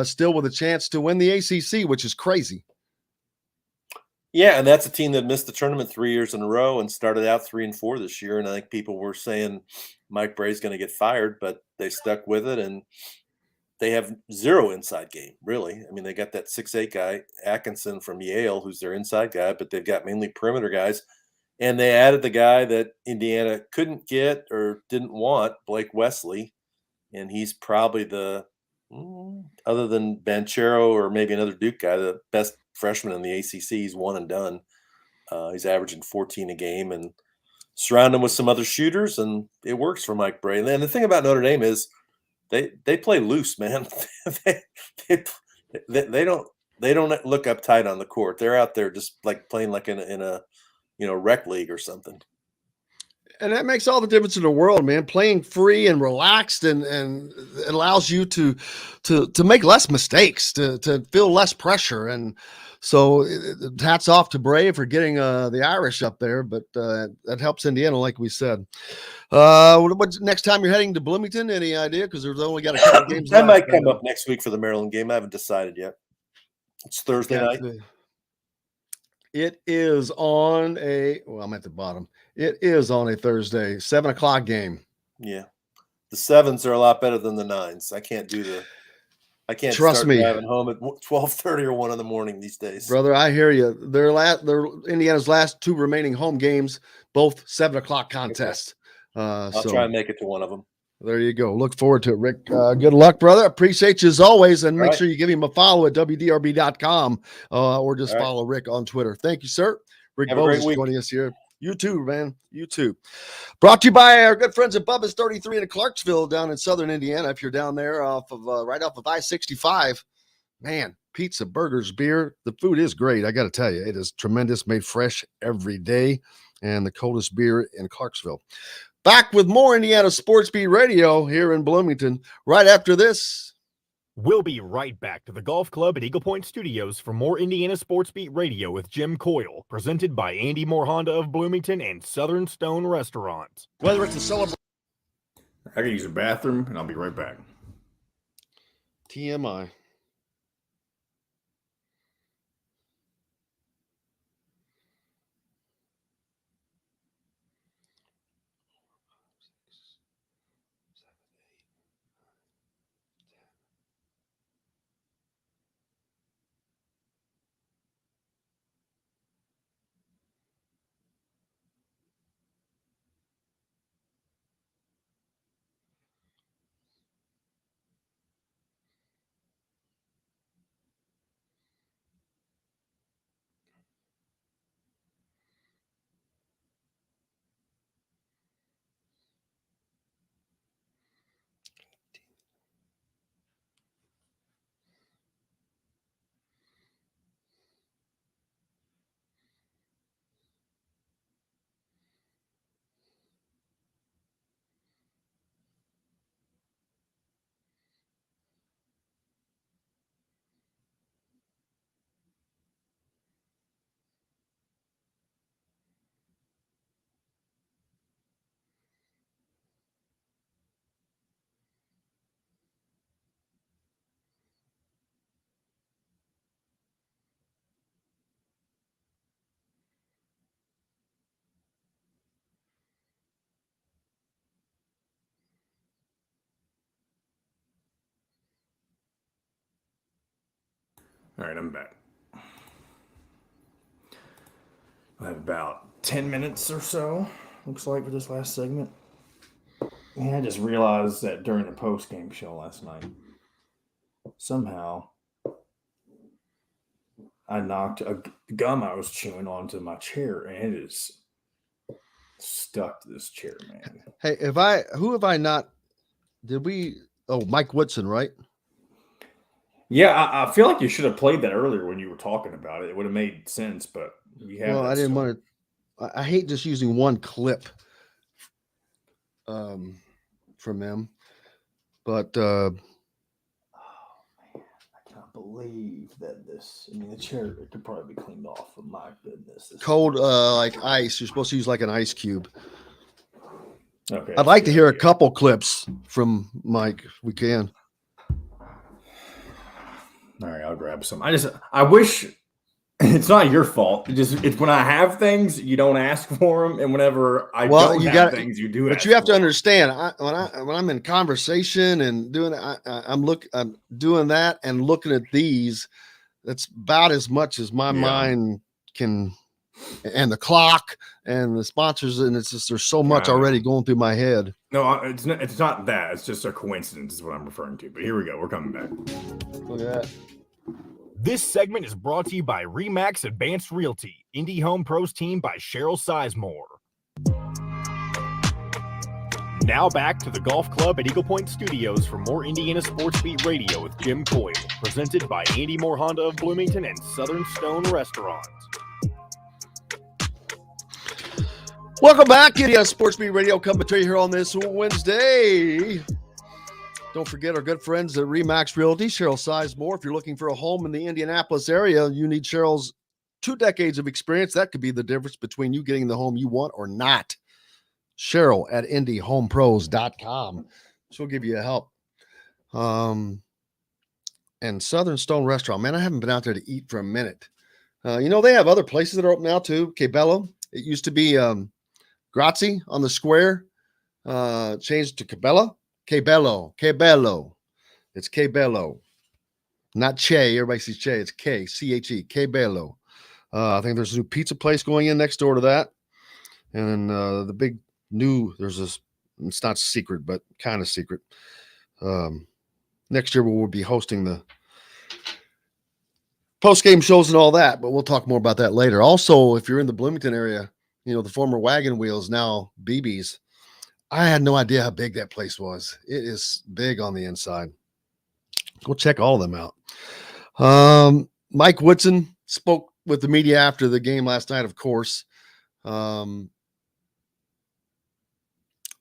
Still with a chance to win the ACC, which is crazy. Yeah, and that's a team that missed the tournament 3 years in a row and started out 3-4 this year. And I think people were saying Mike Bray's going to get fired, but they stuck with it, and they have zero inside game, really. I mean, they got that 6'8" guy, Atkinson from Yale, who's their inside guy, but they've got mainly perimeter guys. And they added the guy that Indiana couldn't get or didn't want, Blake Wesley. And he's probably the, other than Banchero or maybe another Duke guy, the best freshman in the ACC. He's one and done. He's averaging 14 a game, and surround him with some other shooters, and it works for Mike Bray. And the thing about Notre Dame is they play loose, man. they don't look uptight on the court. They're out there just like playing like in a rec league or something. And that makes all the difference in the world, man. Playing free and relaxed and it allows you to make less mistakes, to feel less pressure. And so hats off to Bray for getting the Irish up there, but that helps Indiana, like we said. What's next time you're heading to Bloomington? Any idea? Because there's only got a couple games That left. might come up next week for the Maryland game. I haven't decided yet. It's Thursday night. It is on I'm at the bottom. It is on a Thursday, 7:00 game. Yeah. The 7s are a lot better than the 9s. I can't Trust start me. driving home at 12:30 or 1 in the morning these days. Brother, I hear you. Their Indiana's last 2 remaining home games, both 7:00 contests. I'll try and make it to one of them. There you go. Look forward to it, Rick. Good luck, brother. Appreciate you as always. And make right. sure you give him a follow at WDRB.com or just All right. follow Rick on Twitter. Thank you, sir. Rick Have a great Bozich week. joining us here. You too, man. You too. Brought to you by our good friends at Bubba's 33 in Clarksville down in southern Indiana. If you're down there right off of I-65, man, pizza, burgers, beer. The food is great. I got to tell you, it is tremendous, made fresh every day, and the coldest beer in Clarksville. Back with more Indiana Sports Beat Radio here in Bloomington right after this. We'll be right back to the Golf Club at Eagle Point Studios for more Indiana Sports Beat Radio with Jim Coyle, presented by Andy Moore Honda of Bloomington and Southern Stone Restaurant. Whether it's a celebration, I can use the bathroom, and I'll be right back. TMI. All right, I'm back. I have about 10 minutes or so, looks like, for this last segment. And I just realized that during the post-game show last night, somehow I knocked a gum I was chewing onto my chair, and it is stuck to this chair, man. Hey, who have I not? Did we? Oh, Mike Woodson, right? Yeah, I feel like you should have played that earlier when you were talking about it. It would have made sense, but we have. Well, I didn't want to. I hate just using one clip from them, but I cannot believe that this. I mean, the chair it could probably be cleaned off. But my goodness, cold like ice. You're supposed to use like an ice cube. Okay. I'd like to hear a couple clips from Mike if we can. All right, I'll grab some. I wish it's not your fault. It's when I have things, you don't ask for them, and whenever I don't have things, you do. But you have to understand, when I'm in conversation and doing, I'm doing that and looking at these. That's about as much as my mind can, and the clock and the sponsors, and it's just there's so much already going through my head. No, it's not that. It's just a coincidence, is what I'm referring to. But here we go. We're coming back. Look at that. This segment is brought to you by Remax Advanced Realty, Indie Home Pros team by Cheryl Sizemore. Now back to the Golf Club at Eagle Point Studios for more Indiana Sports Beat Radio with Jim Coyle, presented by Andy Moore Honda of Bloomington and Southern Stone Restaurant. Welcome back, Indiana Sports Beat Radio, coming to you here on this Wednesday. Don't forget our good friends at Remax Realty, Cheryl Sizemore. If you're looking for a home in the Indianapolis area, you need Cheryl's 2 decades of experience. That could be the difference between you getting the home you want or not. Cheryl at IndyHomePros.com. She'll give you a help. And Southern Stone Restaurant. Man, I haven't been out there to eat for a minute. They have other places that are open now too. Cabello. It used to be Grazie on the square. Changed to Cabela. Cabello. It's Cabello. Not Che. Everybody sees Che. It's K. C-H-E. Cabello. I think there's a new pizza place going in next door to that. And then the big new, there's this, it's not secret, but kind of secret. Next year we'll be hosting the post-game shows and all that, but we'll talk more about that later. Also, if you're in the Bloomington area, the former Wagon Wheels, now BB's. I had no idea how big that place was. It is big on the inside. Go check all of them out. Mike Woodson spoke with the media after the game last night, of course.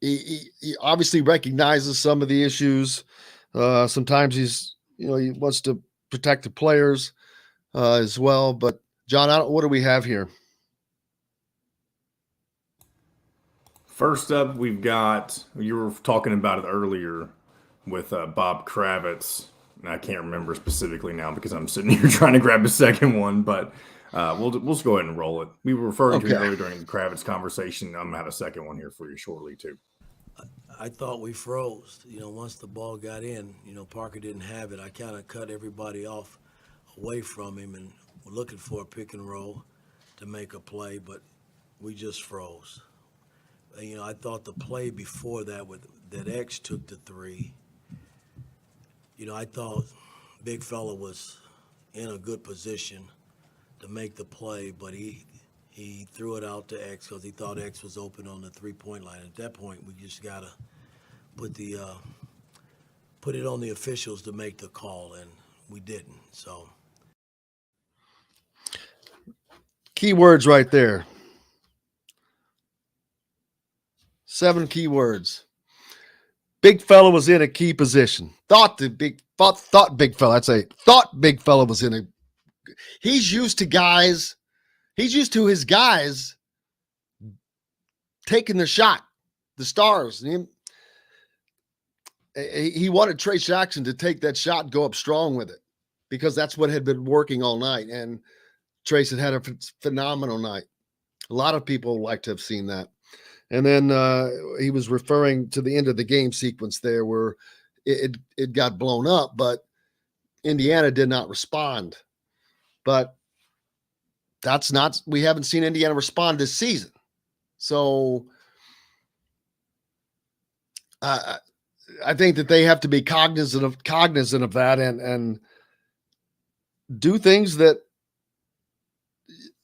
He obviously recognizes some of the issues. Sometimes he wants to protect the players as well. But John, what do we have here? First up, we've got, you were talking about it earlier with Bob Kravitz. And I can't remember specifically now because I'm sitting here trying to grab a second one, but we'll just go ahead and roll it. We were referring to it earlier during the Kravitz conversation. I'm going to have a second one here for you shortly, too. I thought we froze. Once the ball got in, Parker didn't have it. I kind of cut everybody off away from him and we're looking for a pick and roll to make a play, but we just froze. I thought the play before that that X took the 3. I thought big fella was in a good position to make the play, but he threw it out to X because he thought X was open on the 3-point line. At that point, we just gotta put it on the officials to make the call, and we didn't. So, key words right there. 7 key words. Big fella was in a key position. Thought big fella. I'd say thought big fella was in a. He's used to guys. He's used to his guys taking the shot, the stars. He wanted Trace Jackson to take that shot and go up strong with it because that's what had been working all night. And Trace had a phenomenal night. A lot of people like to have seen that. And then he was referring to the end of the game sequence there where it got blown up, but Indiana did not respond. But we haven't seen Indiana respond this season. So I think that they have to be cognizant of that and do things that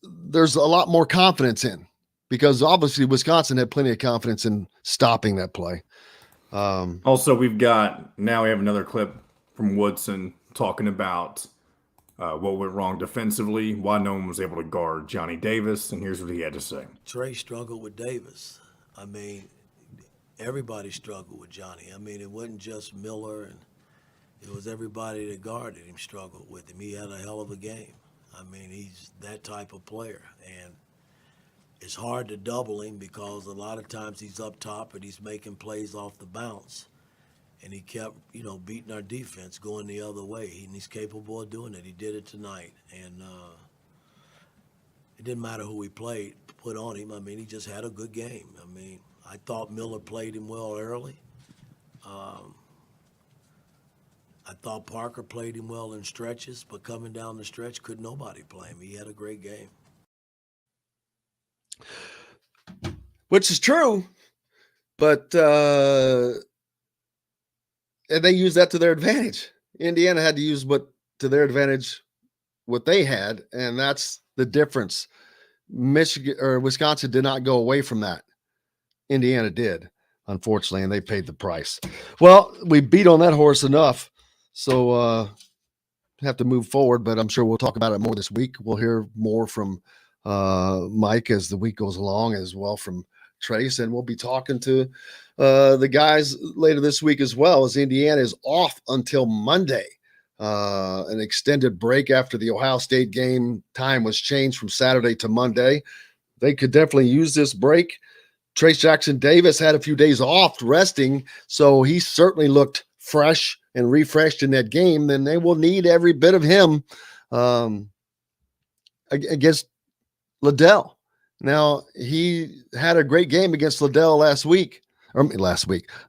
there's a lot more confidence in, because obviously Wisconsin had plenty of confidence in stopping that play. Also, we have another clip from Woodson talking about what went wrong defensively, why no one was able to guard Johnny Davis, and here's what he had to say. Trey struggled with Davis. I mean, everybody struggled with Johnny. I mean, it wasn't just Miller, and it was everybody that guarded him struggled with him. He had a hell of a game. I mean, he's that type of player, and it's hard to double him because a lot of times he's up top and he's making plays off the bounce. And he kept, beating our defense, going the other way. And he's capable of doing it. He did it tonight. And it didn't matter who he put on him. I mean, he just had a good game. I mean, I thought Miller played him well early. I thought Parker played him well in stretches, but coming down the stretch, could nobody play him. He had a great game. Which is true, but and they used that to their advantage. Indiana had to use what they had, and that's the difference. Wisconsin did not go away from that. Indiana did, unfortunately, and they paid the price. Well, we beat on that horse enough, so have to move forward, but I'm sure we'll talk about it more this week. We'll hear more from Mike as the week goes along, as well from Trace, and we'll be talking to the guys later this week as well, as Indiana is off until Monday. An extended break after the Ohio State game. Time was changed from Saturday to Monday. They could definitely use this break. Trace Jackson Davis had a few days off resting, so he certainly looked fresh and refreshed in that game. Then they will need every bit of him against Liddell. Now, he had a great game against Liddell the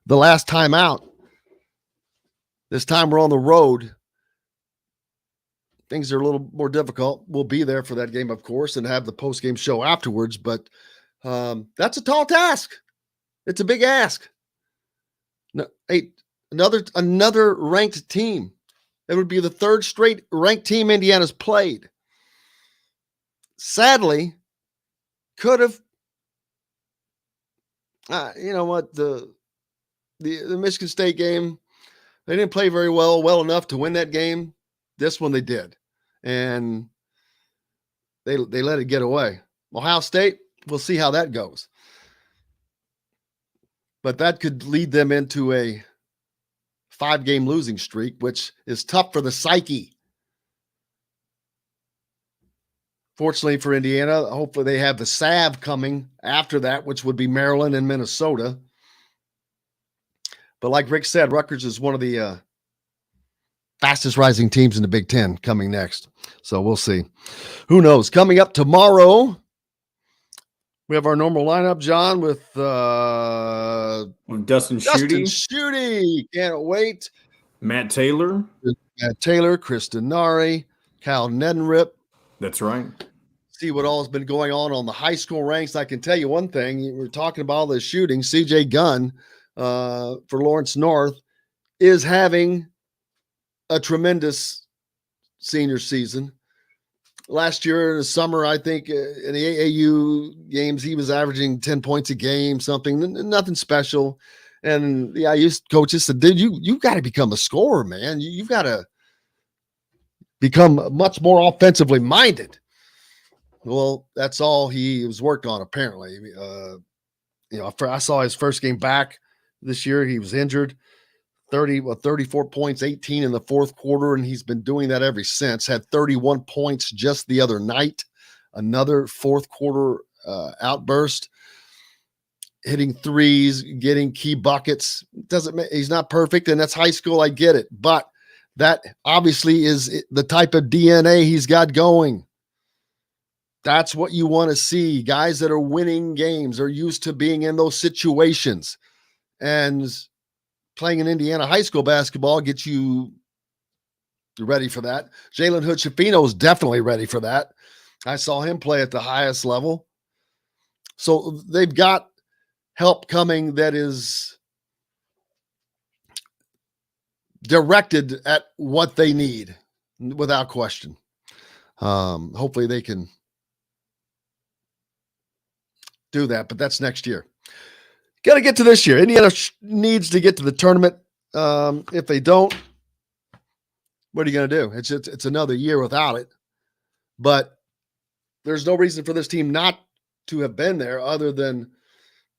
last time out. This time we're on the road. Things are a little more difficult. We'll be there for that game, of course, and have the post-game show afterwards, but that's a tall task. It's a big ask. No, another ranked team. It would be the third straight ranked team Indiana's played. Sadly, could have, the Michigan State game, they didn't play very well enough to win that game. This one they did, and they let it get away. Ohio State, we'll see how that goes. But that could lead them into a 5-game losing streak, which is tough for the psyche. Fortunately for Indiana, hopefully they have the salve coming after that, which would be Maryland and Minnesota. But like Rick said, Rutgers is one of the fastest rising teams in the Big Ten coming next. So we'll see. Who knows? Coming up tomorrow, we have our normal lineup, John, with Dustin Schutte. Can't wait. Matt Taylor, Chris Denari, Kyle Nedenrip. That's right. See what all has been going on the high school ranks. I can tell you one thing. We're talking about all the shooting. CJ Gunn for Lawrence North is having a tremendous senior season. Last year in the summer, I think in the AAU games, he was averaging 10 points a game, nothing special. And the IU coaches said, dude, you got to become a scorer, man. You've got to become much more offensively minded. Well, that's all he was worked on, apparently. I saw his first game back this year. He was injured. 34 points, 18 in the fourth quarter, and he's been doing that ever since. Had 31 points just the other night. Another fourth quarter outburst. Hitting threes, getting key buckets. He's not perfect, and that's high school. I get it, but that obviously is the type of DNA he's got going. That's what you want to see. Guys that are winning games are used to being in those situations. And playing in Indiana high school basketball gets you ready for that. Jalen Hood-Schifino is definitely ready for that. I saw him play at the highest level. So they've got help coming that is directed at what they need without question. Hopefully they can do that, but that's next year. Got to get to this year. Indiana needs to get to the tournament. If they don't, what are you going to do? It's another year without it. But there's no reason for this team not to have been there other than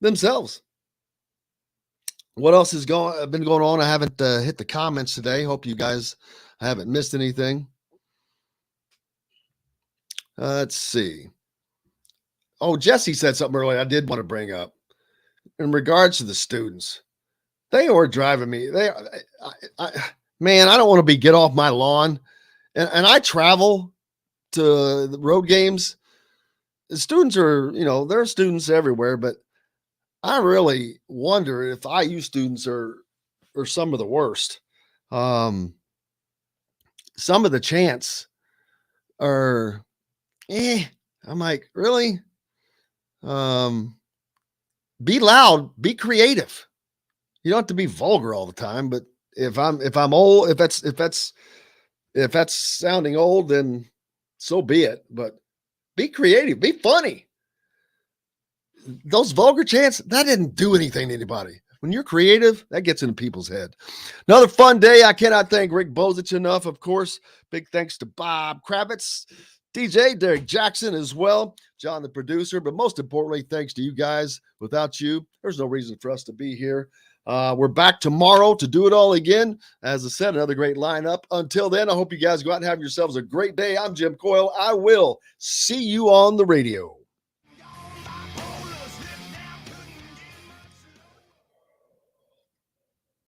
themselves. What else has been going on? I haven't hit the comments today. Hope you guys haven't missed anything. Let's see. Oh, Jesse said something earlier I did want to bring up. In regards to the students, they are driving me. Man, I don't want to get off my lawn. And I travel to the road games. The students are, there are students everywhere, but I really wonder if IU students are some of the worst. Some of the chants are, I'm like, really? Be loud, be creative. You don't have to be vulgar all the time, but if I'm old, if that's sounding old, then so be it. But be creative, be funny. Those vulgar chants, that didn't do anything to anybody. When you're creative, that gets into people's head. Another fun day. I cannot thank Rick Bozich enough, of course. Big thanks to Bob Kravitz, DJ, Derrick Jackson as well, John, the producer. But most importantly, thanks to you guys. Without you, there's no reason for us to be here. We're back tomorrow to do it all again. As I said, another great lineup. Until then, I hope you guys go out and have yourselves a great day. I'm Jim Coyle. I will see you on the radio.